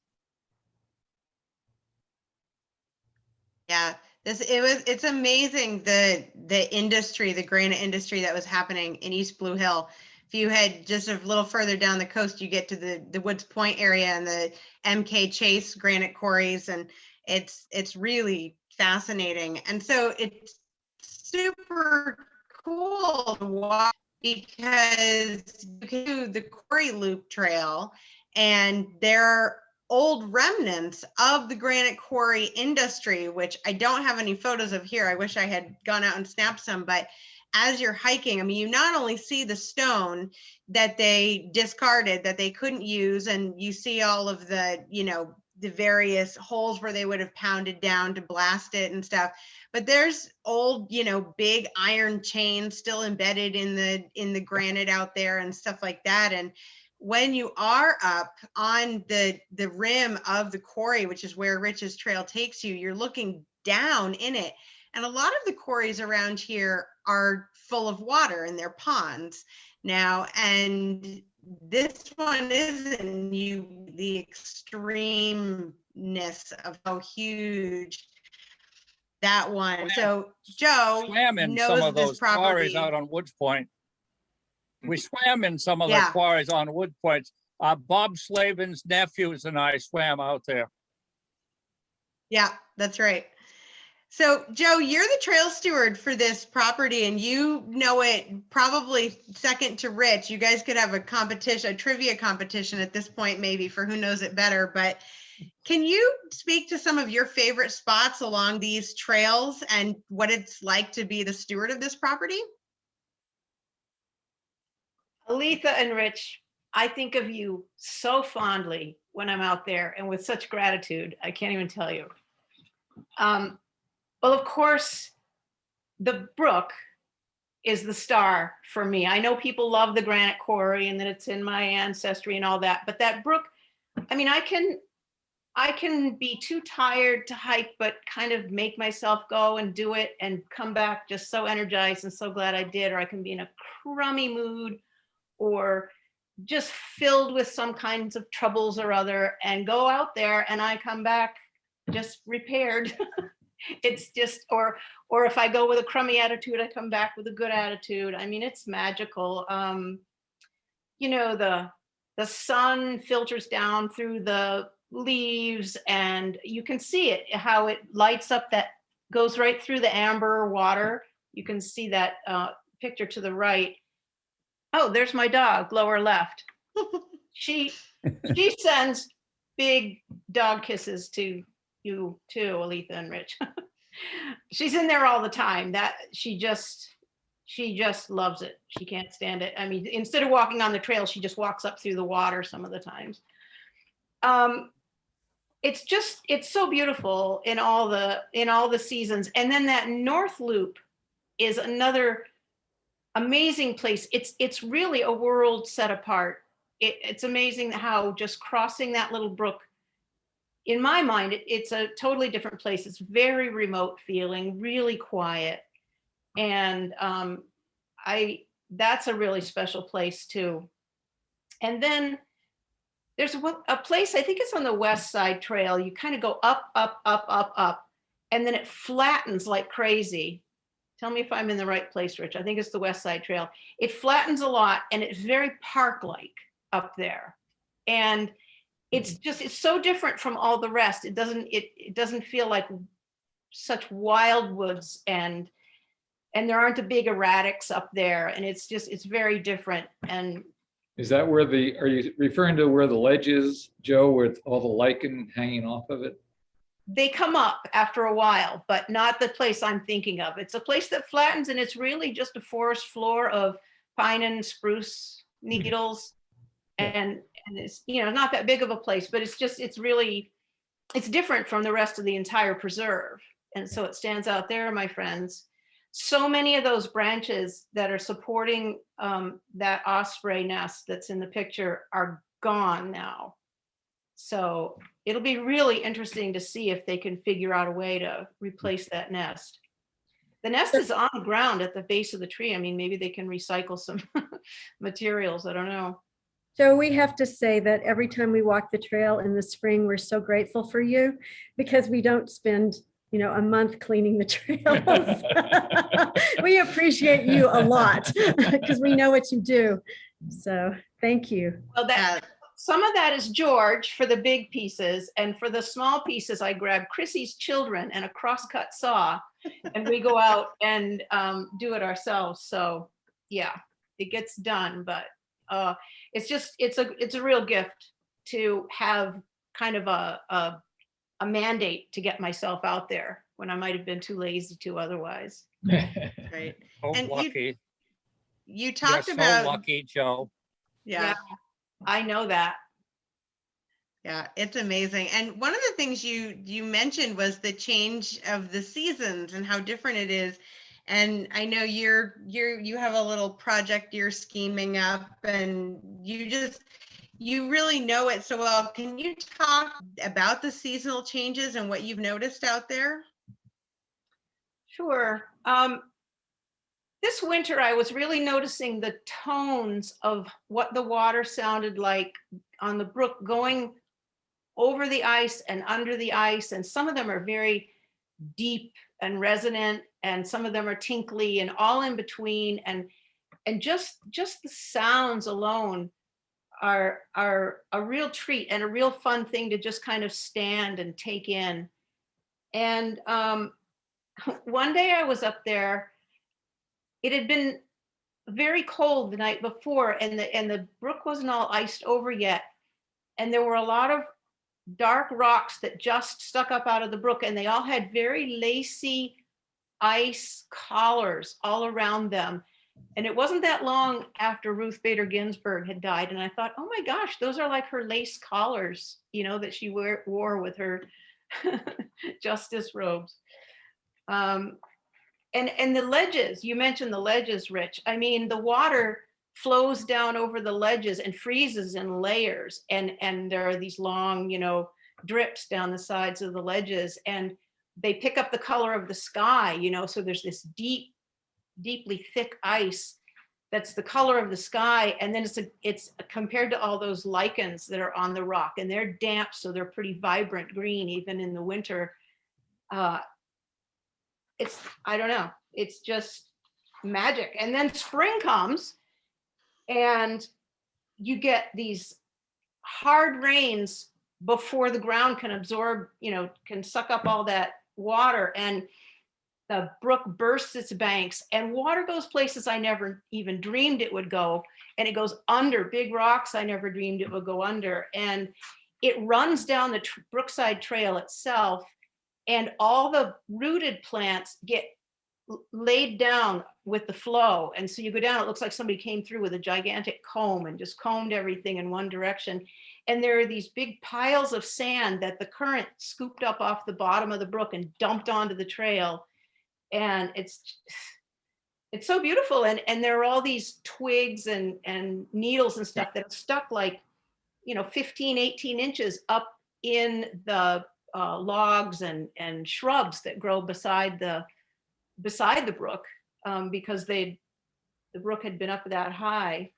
Yeah, it's amazing the industry, the granite industry that was happening in East Blue Hill. If you head just a little further down the coast, you get to the Woods Point area and the MK Chase granite quarries, and it's really fascinating. And so it's super cool to walk because you can do the Quarry Loop Trail, and there are old remnants of the granite quarry industry, which I don't have any photos of here. I wish I had gone out and snapped some, but as you're hiking, I mean, you not only see the stone that they discarded, that they couldn't use, and you see all of the, the various holes where they would have pounded down to blast it and stuff, but there's old, big iron chains still embedded in the granite out there and stuff like that. And when you are up on the rim of the quarry, which is where Rich's trail takes you, you're looking down in it. And a lot of the quarries around here are full of water, and they're ponds now. And this one isn't. The extremeness of how huge that one. So Joe Swam in some knows of this those quarries property. out on Woods Point. We swam in some of the Yeah. quarries on Wood Points. Bob Slavin's nephews and I swam out there. Yeah, that's right. So Joe, you're the trail steward for this property, and you know it probably second to Rich. You guys could have a competition, a trivia competition at this point, maybe, for who knows it better. But can you speak to some of your favorite spots along these trails and what it's like to be the steward of this property? Aletha and Rich, I think of you so fondly when I'm out there, and with such gratitude. I can't even tell you. Well, of course, the brook is the star for me. I know people love the granite quarry and that it's in my ancestry and all that, but that brook, I mean, I can be too tired to hike, but kind of make myself go and do it and come back just so energized and so glad I did. Or I can be in a crummy mood or just filled with some kinds of troubles or other and go out there and I come back just repaired. It's just, or if I go with a crummy attitude, I come back with a good attitude. I mean, it's magical. You know, the sun filters down through the leaves and you can see it, how it lights up, that goes right through the amber water. You can see that picture to the right. Oh, there's my dog, lower left. She sends big dog kisses to you too, Aletha and Rich. She's in there all the time. That she just loves it. She can't stand it. I mean, instead of walking on the trail, she just walks up through the water some of the times. It's so beautiful in all the seasons. And then that North Loop is another amazing place. It's really a world set apart. It's amazing how just crossing that little brook, in my mind, it's a totally different place. It's very remote feeling, really quiet. And that's a really special place too. And then there's a place, I think it's on the West Side Trail. You kind of go up, up, up, up, up, and then it flattens like crazy. Tell me if I'm in the right place, Rich. I think it's the West Side Trail. It flattens a lot and it's very park-like up there. And it's so different from all the rest. It doesn't feel like such wild woods and there aren't the big erratics up there. And it's very different. And Is that where are you referring to where the ledge is, Joe, with all the lichen hanging off of it? they come up after a while, but not the place I'm thinking of. It's a place that flattens and it's really just a forest floor of pine and spruce needles. And it's, not that big of a place, but it's different from the rest of the entire preserve. And so it stands out there, my friends. So many of those branches that are supporting that osprey nest that's in the picture are gone now. So it'll be really interesting to see if they can figure out a way to replace that nest. The nest is on the ground at the base of the tree. I mean, maybe they can recycle some materials. I don't know. So we have to say that every time we walk the trail in the spring, we're so grateful for you because we don't spend, a month cleaning the trails. We appreciate you a lot because we know what you do. So thank you. Well, some of that is George for the big pieces, and for the small pieces, I grab Chrissy's children and a crosscut saw, and we go out and do it ourselves. So yeah, it gets done, but it's a real gift to have kind of a mandate to get myself out there when I might have been too lazy to otherwise. Right. Oh, And lucky. You You're talked so about, lucky, Joe. yeah, I know that. yeah, it's amazing. And one of the things you mentioned was the change of the seasons and how different it is. And I know you have a little project you're scheming up, and you really know it so well. Can you talk about the seasonal changes and what you've noticed out there? Sure. This winter, I was really noticing the tones of what the water sounded like on the brook going over the ice and under the ice. And some of them are very deep and resonant, and some of them are tinkly and all in between. And just the sounds alone are a real treat and a real fun thing to just kind of stand and take in. And one day I was up there. It had been very cold the night before, and the brook wasn't all iced over yet. And there were a lot of dark rocks that just stuck up out of the brook, and they all had very lacy ice collars all around them. And it wasn't that long after Ruth Bader Ginsburg had died. And I thought, oh my gosh, those are like her lace collars, that she wore with her justice robes. And the ledges, you mentioned the ledges, Rich. I mean, the water flows down over the ledges and freezes in layers. And there are these long, drips down the sides of the ledges, and they pick up the color of the sky, so there's this deeply thick ice that's the color of the sky. And then it's compared to all those lichens that are on the rock, and they're damp, so they're pretty vibrant green even in the winter. I don't know, it's just magic. And then spring comes and you get these hard rains before the ground can absorb, can suck up all that water, and the brook bursts its banks, and water goes places I never even dreamed it would go. And it goes under big rocks I never dreamed it would go under. And it runs down the Brookside Trail itself, and all the rooted plants get laid down with the flow. And so you go down, it looks like somebody came through with a gigantic comb and just combed everything in one direction. And there are these big piles of sand that the current scooped up off the bottom of the brook and dumped onto the trail. And it's so beautiful. And there are all these twigs and needles and stuff that are stuck like, 15, 18 inches up in the logs and shrubs that grow beside the brook, because the brook had been up that high.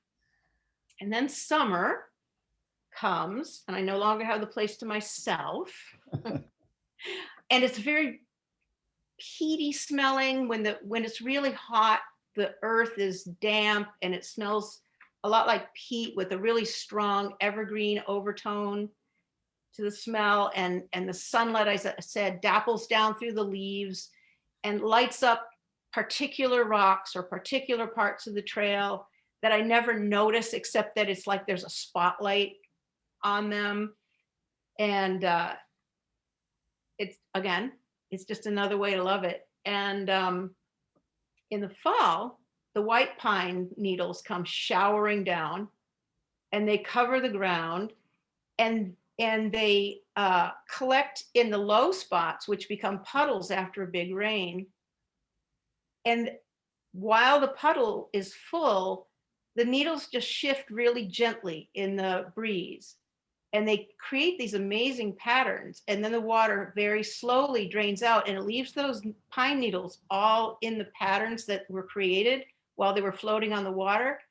And then summer comes, and I no longer have the place to myself. And it's very peaty smelling. When it's really hot, the earth is damp and it smells a lot like peat with a really strong evergreen overtone to the smell. And the sunlight, as I said, dapples down through the leaves and lights up particular rocks or particular parts of the trail that I never notice, except that it's like there's a spotlight on them. And it's just another way to love it. And in the fall, the white pine needles come showering down, and they cover the ground, and they collect in the low spots, which become puddles after a big rain. And while the puddle is full, the needles just shift really gently in the breeze, and they create these amazing patterns. And then the water very slowly drains out, and it leaves those pine needles all in the patterns that were created while they were floating on the water.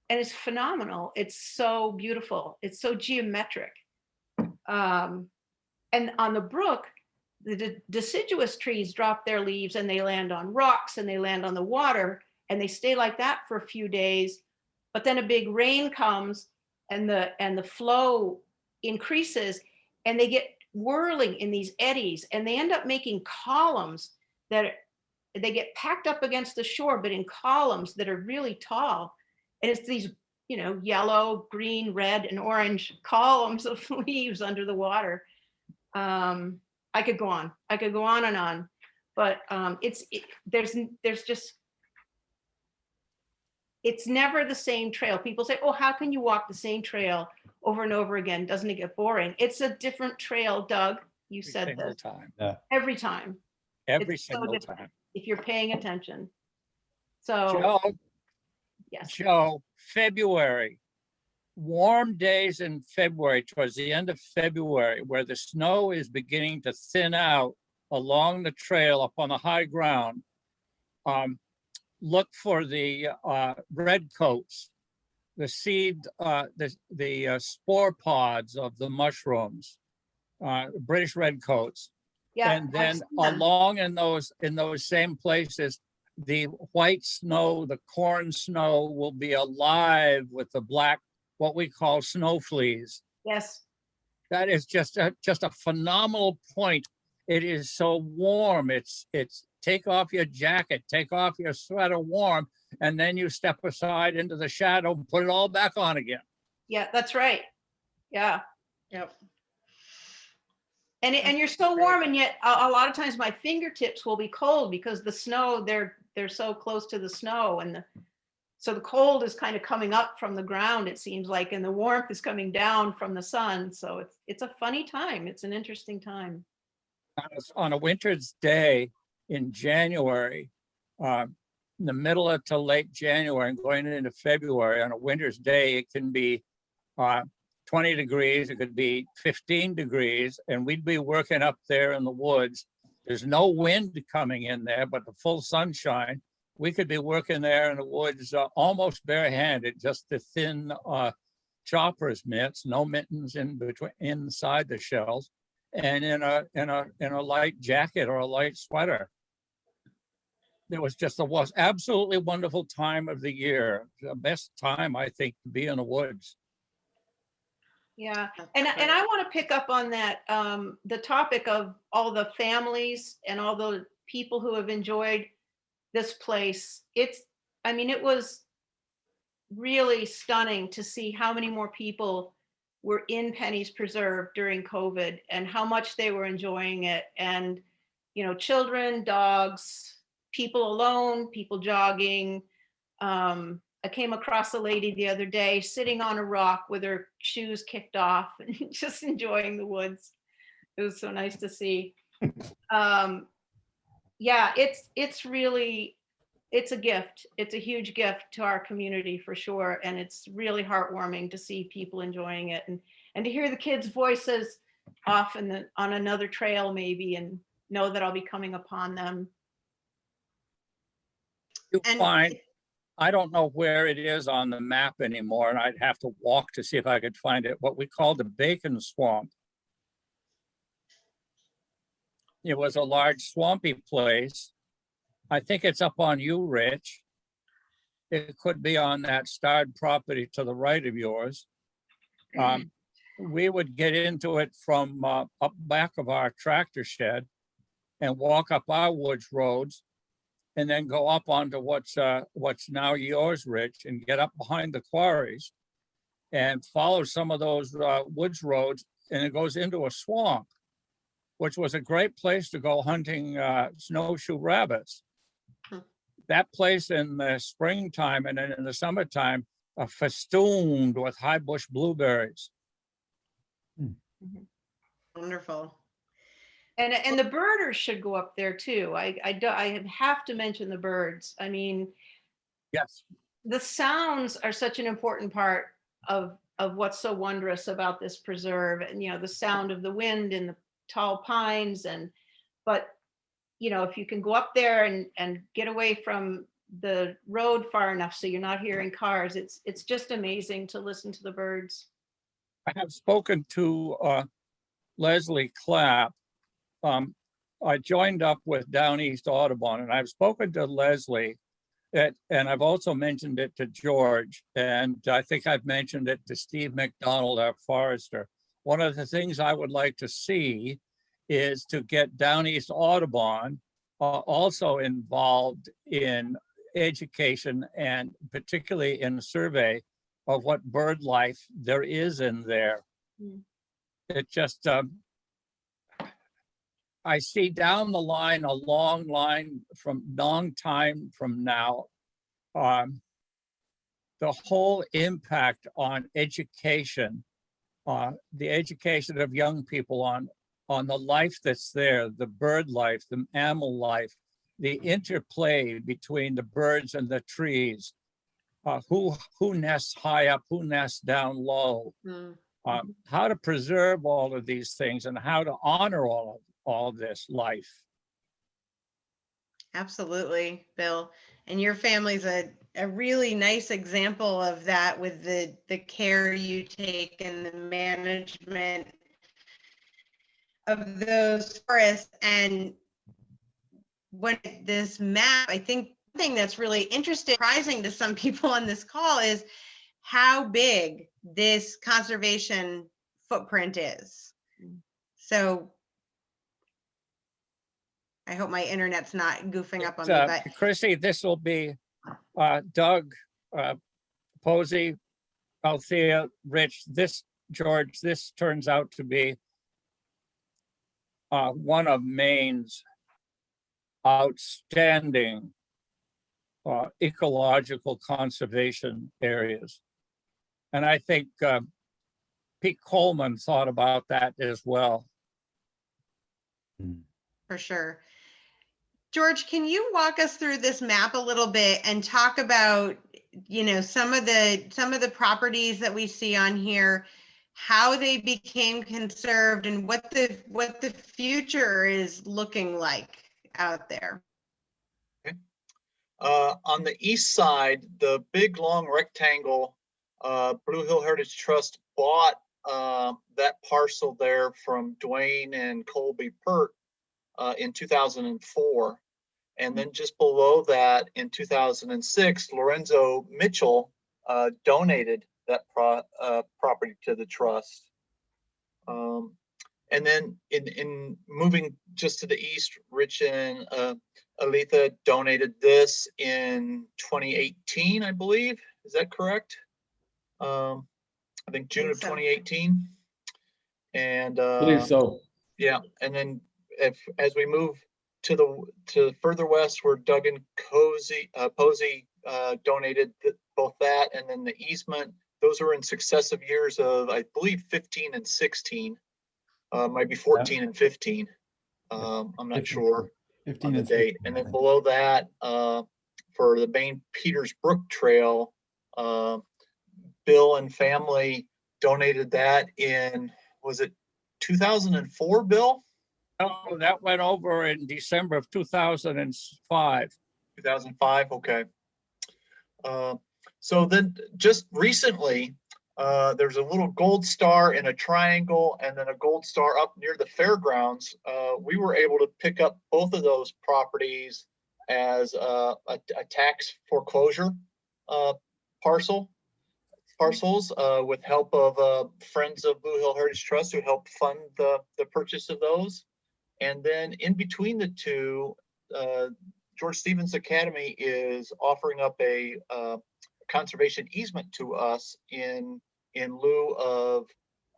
And it's phenomenal. It's so beautiful. It's so geometric. And on the brook, the deciduous trees drop their leaves and they land on rocks and they land on the water, and they stay like that for a few days. But then a big rain comes, and the flow increases, and they get whirling in these eddies, and they end up making columns that they get packed up against the shore, but in columns that are really tall. And it's these, yellow, green, red, and orange columns of leaves under the water. I could go on and on, but it's never the same trail. People say, oh, how can you walk the same trail over and over again? Doesn't it get boring? It's a different trail, Doug. You said this. Time. Every time. Every It's so single different time. if you're paying attention. So, Joe, yes. Joe, February, warm days in February, towards the end of February, where the snow is beginning to thin out along the trail up on the high ground. Look for the red coats, the seed, the spore pods of the mushrooms, British red coats. Yeah. And then I've seen them. along in those same places, the white snow, the corn snow will be alive with the black, what we call snow fleas. Yes. That is just a phenomenal point. It is so warm. It's take off your jacket, take off your sweater warm, and then you step aside into the shadow and put it all back on again. Yeah, that's right. Yeah. Yep. And you're so warm, and yet a lot of times my fingertips will be cold because the snow, they're so close to the snow, and so the cold is kind of coming up from the ground, it seems like, and the warmth is coming down from the sun. So it's a funny time. It's an interesting time. On a winter's day in January, in the middle to late January and going into February on a winter's day, it can be 20 degrees, it could be 15 degrees, and we'd be working up there in the woods. There's no wind coming in there, but the full sunshine. We could be working there in the woods almost barehanded, just the thin chopper's mitts, no mittens in between inside the shells, and in a light jacket or a light sweater. It was just was absolutely wonderful time of the year. The best time, I think, to be in the woods. Yeah, and I want to pick up on that, the topic of all the families and all the people who have enjoyed this place. I mean, it was really stunning to see how many more people were in Penny's Preserve during COVID and how much they were enjoying it. And, you know, children, dogs, people alone, people jogging. I came across a lady the other day sitting on a rock with her shoes kicked off and just enjoying the woods. It was so nice to see. Yeah, it's really, it's a gift. It's a huge gift to our community for sure. And it's really heartwarming to see people enjoying it and to hear the kids' voices off on another trail maybe, and know that I'll be coming upon them. You And- find, I don't know where it is on the map anymore, and I'd have to walk to see if I could find it, what we call the Bacon Swamp. It was a large swampy place. I think it's up on you, Rich. It could be on that starred property to the right of yours. We would get into it from up back of our tractor shed and walk up our woods roads and then go up onto what's now yours, Rich, and get up behind the quarries and follow some of those woods roads, and it goes into a swamp, which was a great place to go hunting snowshoe rabbits. That place in the springtime and then in the summertime festooned with high bush blueberries. Wonderful. And the birders should go up there too. I have to mention the birds. I mean, Yes. the sounds are such an important part of what's so wondrous about this preserve, and, you know, the sound of the wind and the tall pines, but you know, if you can go up there and get away from the road far enough so you're not hearing cars, it's just amazing to listen to the birds. I have spoken to Leslie Clapp. I joined up with Down East Audubon, and I've spoken to Leslie, and I've also mentioned it to George, and I think I've mentioned it to Steve McDonald, our forester. One of the things I would like to see is to get Down East Audubon also involved in education and particularly in survey of what bird life there is in there. It just, I see down the line, a long line from long time from now, the whole impact on education, the education of young people on the life that's there, the bird life, the mammal life, the interplay between the birds and the trees, who nests high up, who nests down low, how to preserve all of these things and how to honor all this life. Absolutely, Bill. And your family's a really nice example of that, with the care you take and the management of those forests. And when this map, I think the thing that's really interesting, surprising to some people on this call, is how big this conservation footprint is. So I hope my internet's not goofing up on me, but Chrissy, this will be Doug, Posey, Althea, Rich, George, this turns out to be one of Maine's outstanding ecological conservation areas. And I think Pete Coleman thought about that as well. for sure. George, can you walk us through this map a little bit and talk about, some of the properties that we see on here, how they became conserved and what the future is looking like out there? On the east side, the big long rectangle, Blue Hill Heritage Trust bought that parcel there from Dwayne and Colby Pert in 2004. And then just below that, in 2006, Lorenzo Mitchell donated that property to the trust. And then in moving just to the east, Rich and Aletha donated this in 2018, I believe. Is that correct? I think June of 2018. And I believe so. yeah, and then as we move to further west, where Doug and Posey donated both that and then the easement. Those were in successive years of, I believe, 15 and 16, might be 14 and 15. I'm not sure 15 on the and date. 16, And I then think. below that, for the main Peters Brook Trail, Bill and family donated that in, was it 2004, Bill? Oh, that went over in December of 2005. 2005, okay. So then just recently, there's a little gold star in a triangle and then a gold star up near the fairgrounds. We were able to pick up both of those properties as a tax foreclosure parcels with help of Friends of Blue Hill Heritage Trust who helped fund the purchase of those. And then in between the two, George Stevens Academy is offering up a conservation easement to us in lieu of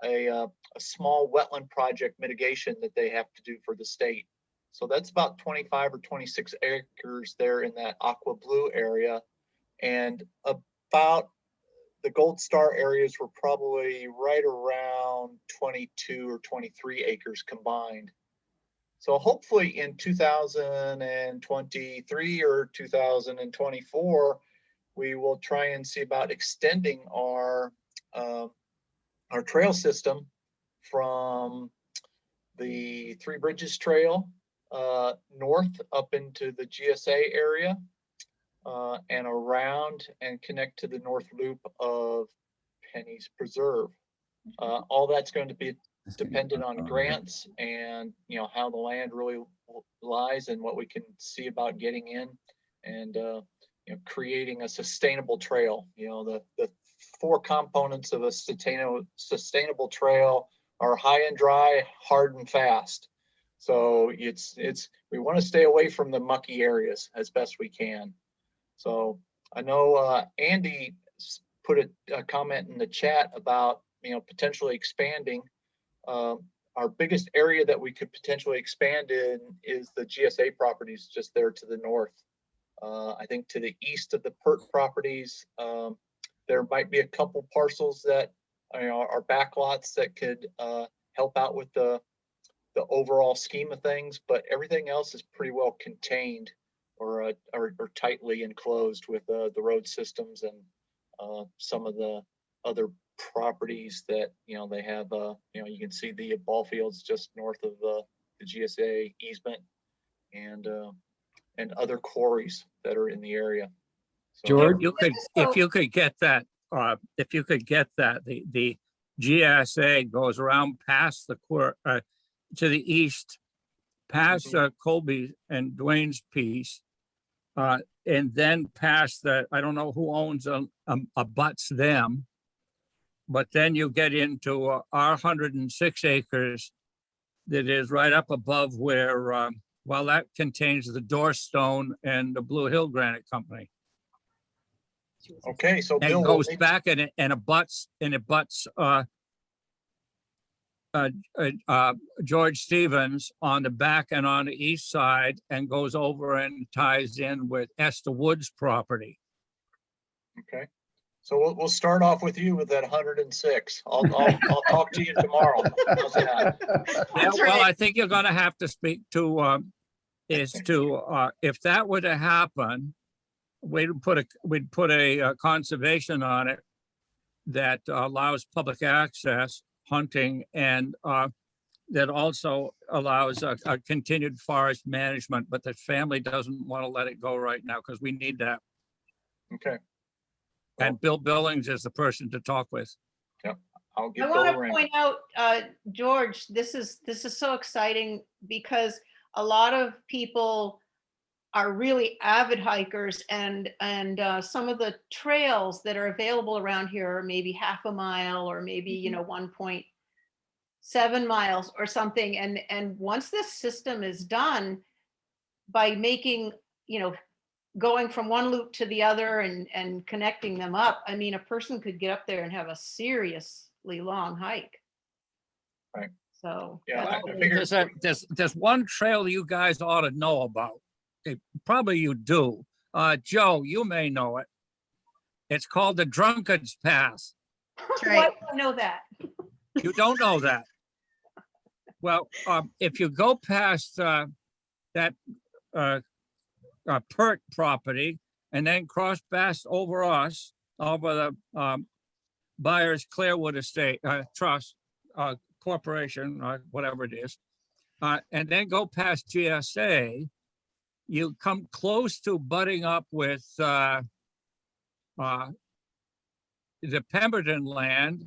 a small wetland project mitigation that they have to do for the state. So that's about 25 or 26 acres there in that aqua blue area. And about the Gold Star areas were probably right around 22 or 23 acres combined. So hopefully in 2023 or 2024, we will try and see about extending our trail system from the Three Bridges Trail north up into the GSA area and around and connect to the north loop of Penny's Preserve. All that's going to be dependent on grants and how the land really lies and what we can see about getting in and creating a sustainable trail. The four components of a sustainable trail are high and dry, hard and fast. So we want to stay away from the mucky areas as best we can. So I know Andy put a comment in the chat about potentially expanding. Our biggest area that we could potentially expand in is the GSA properties just there to the north. I think to the east of the Pert properties, there might be a couple parcels that are backlots that could help out with the overall scheme of things, but everything else is pretty well contained or tightly enclosed with the road systems and some of the other properties that they have. You can see the ball fields just north of the GSA easement and other quarries that are in the area. So, George? If you could get that, the GSA goes around past the to the east, past Colby and Dwayne's piece, and then past the, I don't know who owns abuts them, but then you get into our 106 acres that is right up above where, that contains the Doorstone and the Blue Hill Granite Company. okay, so And Bill it will goes need- back and it abuts George Stevens on the back and on the east side and goes over and ties in with Esther Wood's property. Okay, so we'll start off with you with that 106. I'll talk to you tomorrow. How's that? Yeah, That's well, right. I think you're gonna have to speak to is to, if that were to happen, we'd put a conservation on it that allows public access, hunting, and that also allows a continued forest management, but the family doesn't want to let it go right now because we need that. Okay, And Bill Billings is the person to talk with. I'll I give want Bill a to ring. point out, George, this is so exciting because a lot of people are really avid hikers, and some of the trails that are available around here are maybe half a mile or maybe 1.7 miles or something. And once this system is done, by making, going from one loop to the other and connecting them up, I mean, a person could get up there and have a seriously long hike. Right. So. Yeah, that's I really- figured- There's one trail you guys ought to know about. Probably you do. Joe, you may know it. It's called the Drunkard's Path. That's Why right. do I know that? You don't know that. Well, if you go past that Pert property and then cross past over us, over the Byers Clearwood Estate Trust Corporation, whatever it is, and then go past GSA, you come close to butting up with the Pemberton land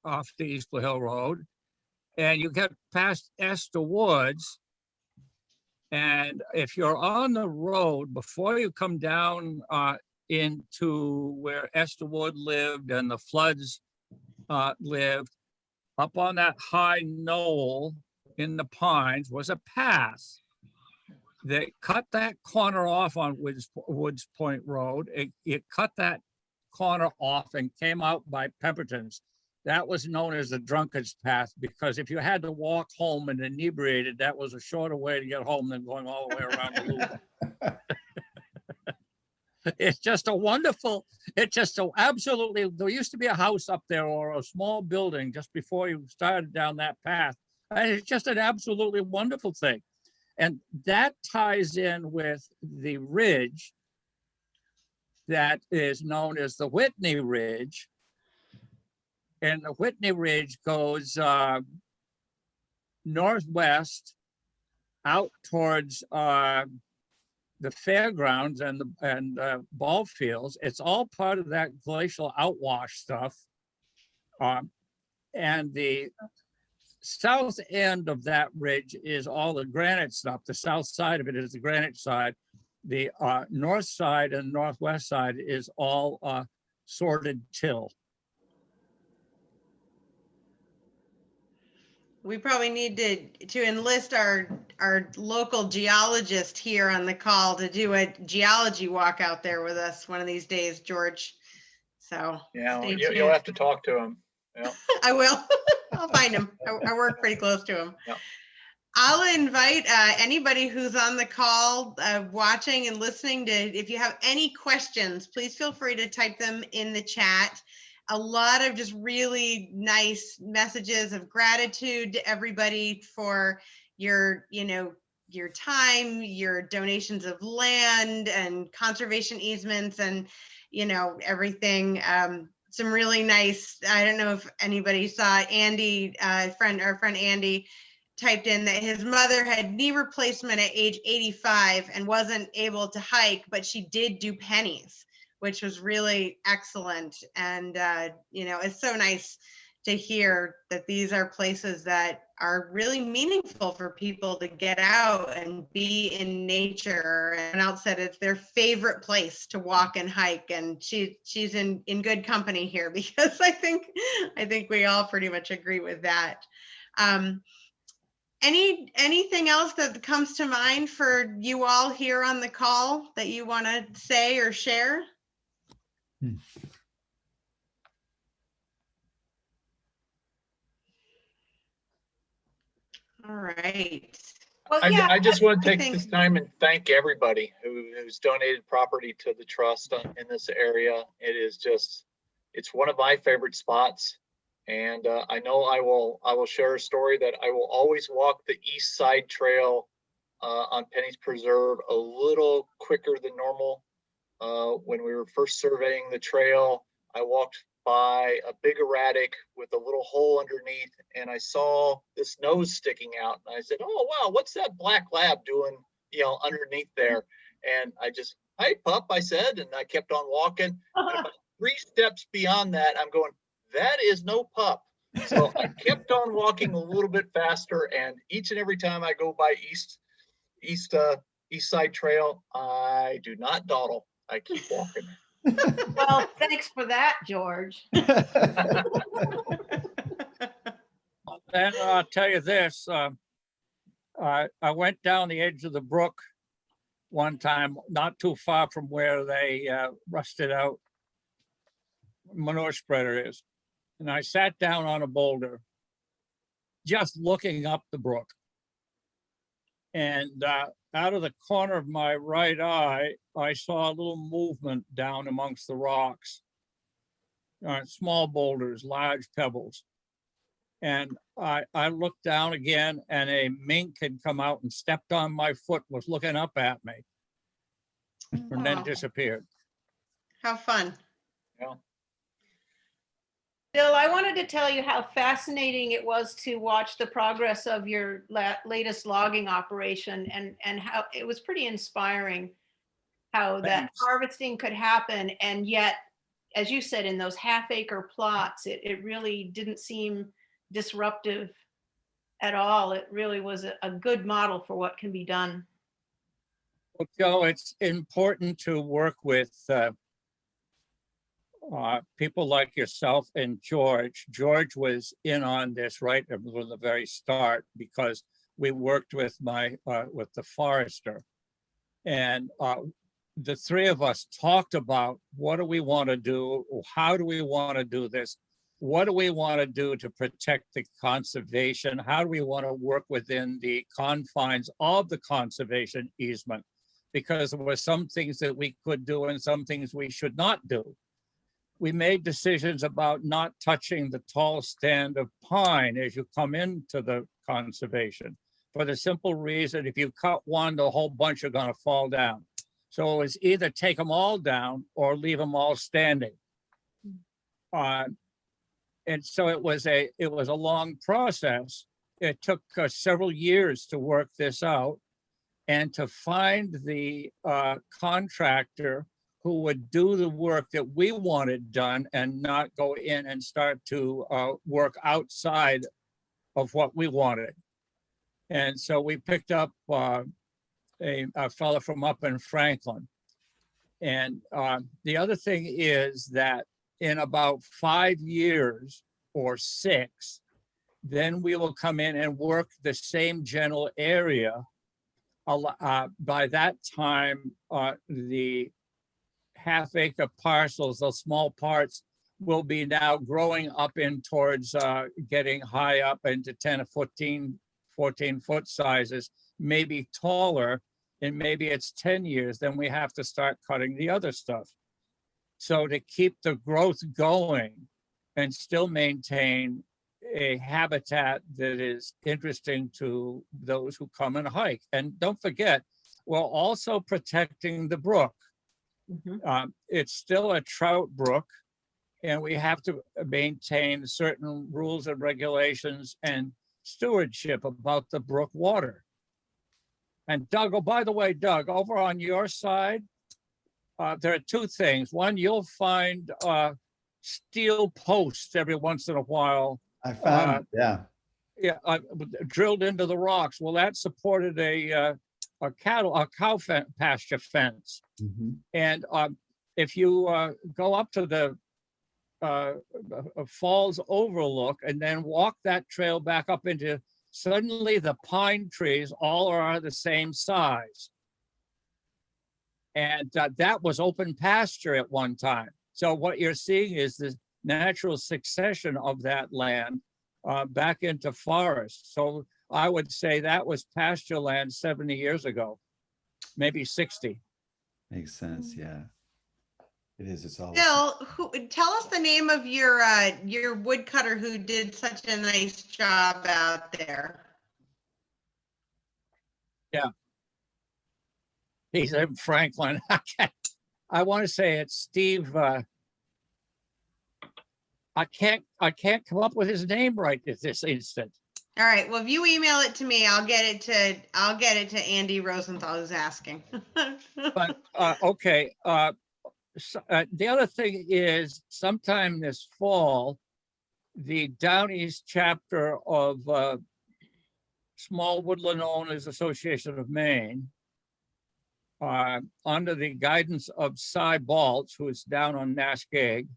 off the East Blue Hill Road, and you get past Esther Woods. And if you're on the road, before you come down into where Esther Wood lived and the Floods lived, up on that high knoll in the pines was a path. They cut that corner off on Woods Point Road. It cut that corner off and came out by Pemberton's. That was known as the Drunkard's Path, because if you had to walk home and inebriated, that was a shorter way to get home than going all the way around the loop. It's just absolutely, there used to be a house up there or a small building just before you started down that path. And it's just an absolutely wonderful thing. And that ties in with the ridge that is known as the Whitney Ridge. And the Whitney Ridge goes northwest out towards the fairgrounds and the ball fields. It's all part of that glacial outwash stuff. And the south end of that ridge is all the granite stuff. The south side of it is the granite side. The north side and northwest side is all sorted till. We probably need to enlist our local geologist here on the call to do a geology walk out there with us one of these days, George. So Yeah, stay you'll tuned. have to talk to him. Yeah. I will. I'll find him. I work pretty close to him. Yeah. I'll invite anybody who's on the call, watching and listening to, if you have any questions, please feel free to type them in the chat. A lot of just really nice messages of gratitude to everybody for your time, your donations of land and conservation easements and, everything. Some really nice, I don't know if anybody saw Andy, our friend Andy typed in that his mother had knee replacement at age 85 and wasn't able to hike, but she did do pennies, which was really excellent. And, it's so nice to hear that these are places that are really meaningful for people to get out and be in nature. And else said it's their favorite place to walk and hike. And she's in good company here, because I think we all pretty much agree with that. Anything else that comes to mind for you all here on the call that you want to say or share? All right. Well, I just want to I take think- this time and thank everybody who's donated property to the trust in this area. It's one of my favorite spots. And I know I will share a story that I will always walk the East Side Trail on Penny's Preserve a little quicker than normal. When we were first surveying the trail, I walked by a big erratic with a little hole underneath, and I saw this nose sticking out. And I said, "Oh wow, what's that black lab doing, underneath there?" And I just, "Hi, pup," I said, and I kept on walking. And about 3 steps beyond that, I'm going, "That is no pup." So I kept on walking a little bit faster, and each and every time I go by East Side Trail, I do not dawdle. I keep walking. Well, thanks for that, George. And I'll tell you this, I went down the edge of the brook one time, not too far from where they rusted out manure spreader is. And I sat down on a boulder, just looking up the brook. And out of the corner of my right eye, I saw a little movement down amongst the rocks. Small boulders, large pebbles. And I looked down again, and a mink had come out and stepped on my foot, was looking up at me, and then Wow. disappeared. How fun. Bill, I wanted to tell you how fascinating it was to watch the progress of your latest logging operation, and how it was pretty inspiring how that Thanks. harvesting could happen. And yet, as you said, in those half-acre plots, it really didn't seem disruptive at all. It really was a good model for what can be done. Well, Joe, it's important to work with people like yourself and George. George was in on this right from the very start, because we worked with with the forester, and the three of us talked about what do we want to do, how do we want to do this, what do we want to do to protect the conservation, how do we want to work within the confines of the conservation easement, because there were some things that we could do and some things we should not do. We made decisions about not touching the tall stand of pine as you come into the conservation, for the simple reason, if you cut one, the whole bunch are going to fall down. So it was either take them all down or leave them all standing. And so it was a long process. It took several years to work this out, and to find the contractor who would do the work that we wanted done and not go in and start to work outside of what we wanted. And so we picked up a fellow from up in Franklin. And the other thing is that in about 5 years or 6, then we will come in and work the same general area. By that time, the half-acre parcels, those small parts, will be now growing up in towards getting high up into 10 or 14 foot sizes, maybe taller, and maybe it's 10 years, then we have to start cutting the other stuff. So to keep the growth going and still maintain a habitat that is interesting to those who come and hike. And don't forget, we're also protecting the brook. It's still a trout brook, and we have to maintain certain rules and regulations and stewardship about the brook water. And Doug, oh, by the way, Doug, over on your side, there are 2 things. One, you'll find steel posts every once in a while. I found, yeah. Yeah, drilled into the rocks. Well, that supported a cow pasture fence. Mhm. And if you go up to the falls overlook and then walk that trail back up into, suddenly the pine trees all are the same size. And that was open pasture at one time. So what you're seeing is the natural succession of that land back into forest. So I would say that was pasture land 70 years ago, maybe 60. Makes sense, yeah. It is, it's all. Bill, tell us the name of your woodcutter who did such a nice job out there. He's in Franklin. I want to say it's Steve. I can't come up with his name right at this instant. All right, well, if you email it to me, I'll get it to Andy Rosenthal who's asking. But okay. The other thing is, sometime this fall, the Down East chapter of Small Woodland Owners Association of Maine, under the guidance of Cy Baltz, who is down on Nascaig,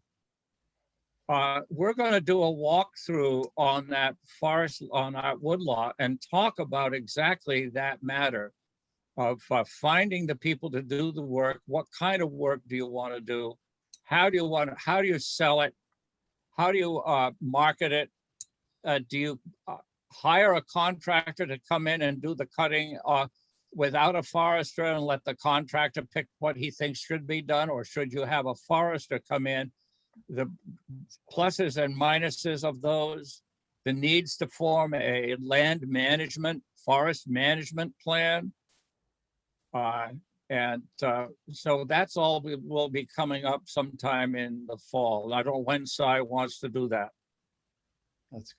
we're going to do a walkthrough on that forest, on our woodlot, and talk about exactly that matter of finding the people to do the work. What kind of work do you want to do? How do you sell it? How do you market it? Do you hire a contractor to come in and do the cutting without a forester and let the contractor pick what he thinks should be done? Or should you have a forester come in, the pluses and minuses of those, the needs to form a land management, forest management plan? So that's all will be coming up sometime in the fall. I don't know when Cy wants to do that.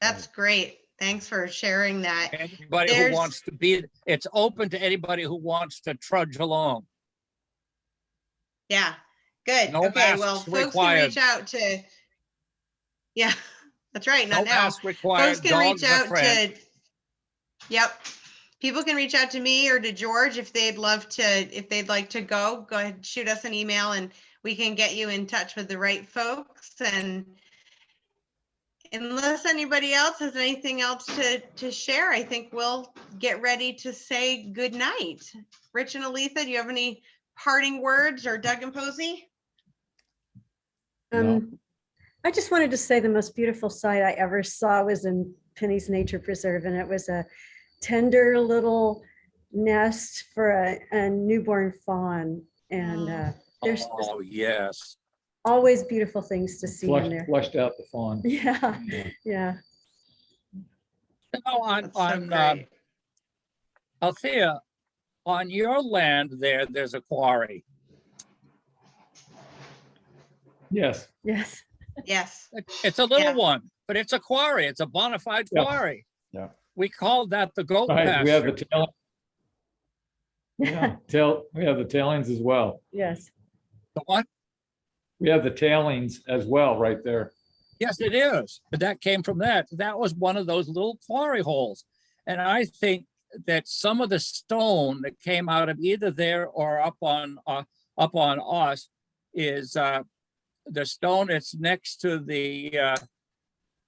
That's great. Thanks for sharing that. Anybody who wants to be, it's open to anybody who wants to trudge along. Yeah, good. No Okay, well, masks folks required. can reach out to, yeah, that's right, No not now. mask required. Folks can reach Dogs are out friends. to, yep. People can reach out to me or to George if they'd like to go ahead, shoot us an email and we can get you in touch with the right folks. And unless anybody else has anything else to share, I think we'll get ready to say good night. Rich and Aletha, do you have any parting words, or Doug and Posey? No. I just wanted to say the most beautiful sight I ever saw was in Penny's Nature Preserve, and it was a tender little nest for a newborn fawn. And there's just Oh, yes. always beautiful things to see in there. Flushed out the fawn. Yeah, yeah. No, That's so great. Althea, on your land there's a quarry. Yes. Yes. Yes. It's a little Yeah. one, but it's a quarry. It's a bona fide Yeah. quarry. Yeah. We called that the goat Right, we have the pasture. tail. Yeah, we have the tailings as well. Yes. The what? We have the tailings as well right there. Yes, it is. But that came from that. That was one of those little quarry holes. And I think that some of the stone that came out of either there or up on us is the stone that's next to the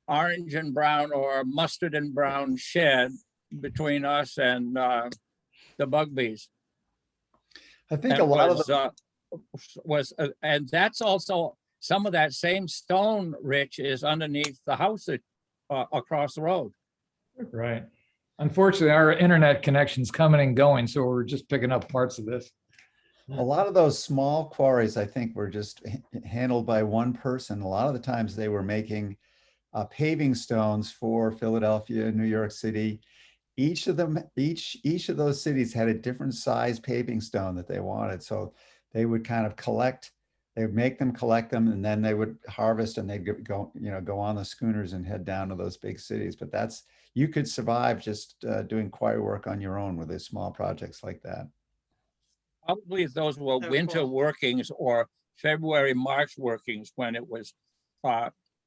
orange and brown or mustard and brown shed between us and the Bugbees. I think And a lot of the and that's also some of that same stone, Rich, is underneath the house that across the road. Right. Unfortunately, our internet connection's coming and going, so we're just picking up parts of this. A lot of those small quarries, I think, were just handled by one person. A lot of the times they were making paving stones for Philadelphia, New York City. Each of those cities had a different size paving stone that they wanted. So they would kind of they would make them, collect them, and then they would harvest, and they'd go on the schooners and head down to those big cities. But you could survive just doing quarry work on your own with these small projects like that. Probably those were So winter cool. workings or February, March workings when it was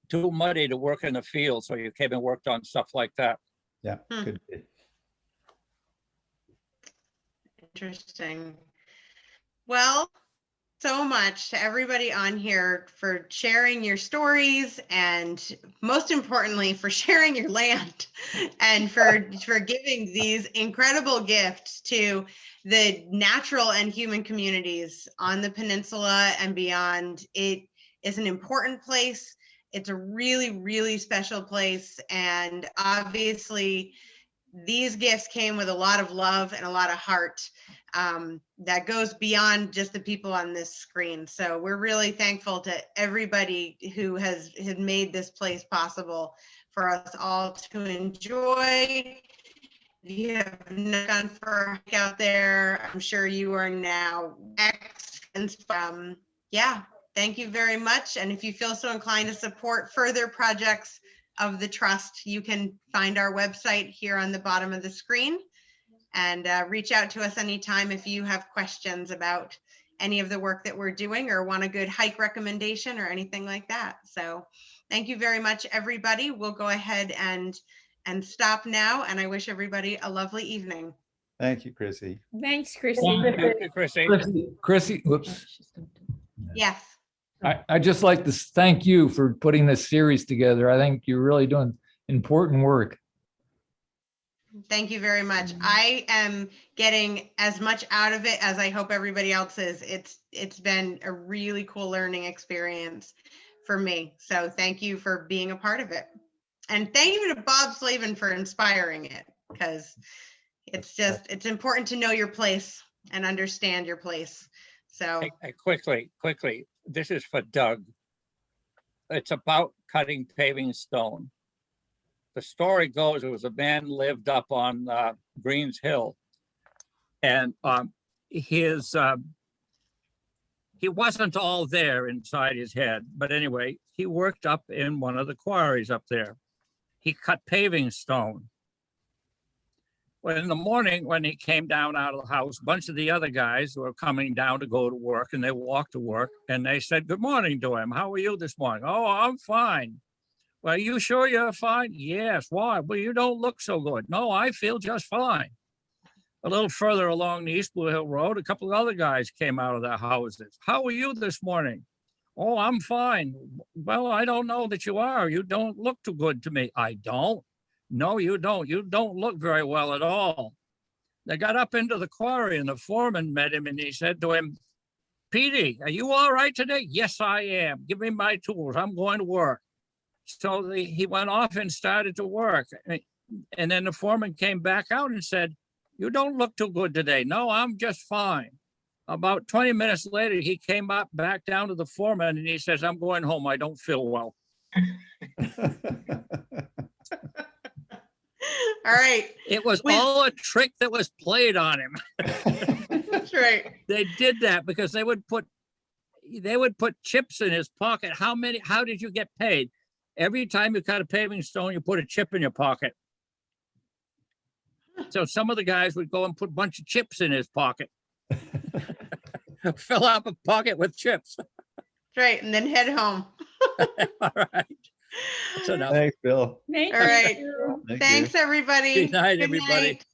too muddy to work in the field. So you came and worked on stuff like that. Yeah, could be. Interesting. Well, so much to everybody on here for sharing your stories, and most importantly for sharing your land and for giving these incredible gifts to the natural and human communities on the peninsula and beyond. It is an important place. It's a really, really special place, and obviously these gifts came with a lot of love and a lot of heart that goes beyond just the people on this screen. So we're really thankful to everybody who has made this place possible for us all to enjoy you have not gone for a hike out there, I'm sure you are now excellent. Yeah, thank you very much. And if you feel so inclined to support further projects of the trust, you can find our website here on the bottom of the screen, and reach out to us anytime if you have questions about any of the work that we're doing or want a good hike recommendation or anything like that. So thank you very much, everybody. We'll go ahead and stop now, and I wish everybody a lovely evening. Thank you, Chrissy. Thanks, Chrissy. Thank you, Chrissy. Chrissy, whoops. Yes. I'd just like to thank you for putting this series together. I think you're really doing important work. Thank you very much. I am getting as much out of it as I hope everybody else is. It's been a really cool learning experience for me. So thank you for being a part of it. And thank you to Bob Slavin for inspiring it, because it's important to know your place and understand your place. So Hey, quickly, this is for Doug. It's about cutting paving stone. The story goes, it was a man lived up on Greens Hill, and he wasn't all there inside his head, but anyway, he worked up in one of the quarries up there. He cut paving stone. Well, in the morning when he came down out of the house, a bunch of the other guys were coming down to go to work, and they walked to work, and they said, "Good morning" to him. "How are you this morning?" "Oh, I'm fine." "Well, you sure you're fine?" "Yes." "Why?" "Well, you don't look so good." "No, I feel just fine." A little further along the East Blue Hill Road, a couple of other guys came out of their houses. "How are you this morning?" "Oh, I'm fine." "Well, I don't know that you are. You don't look too good to me." "I don't?" "No, you don't. You don't look very well at all." They got up into the quarry, and the foreman met him, and he said to him, "Petey, are you all right today?" "Yes, I am. Give me my tools. I'm going to work." So he went off and started to work. And then the foreman came back out and said, "You don't look too good today." "No, I'm just fine." About 20 minutes later, he came up back down to the foreman, and he says, "I'm going home. I don't feel well." All right. It was With- all a trick that was played on him. That's right. They did that because they would put chips in his pocket. How did you get paid? Every time you cut a paving stone, you put a chip in your pocket. So some of the guys would go and put a bunch of chips in his pocket. Fill up a pocket with chips. That's right. And then head home. All right. That's enough. Thanks, Bill. Thank All right. you. Thank you. Thanks, everybody. Good night, Good everybody. night.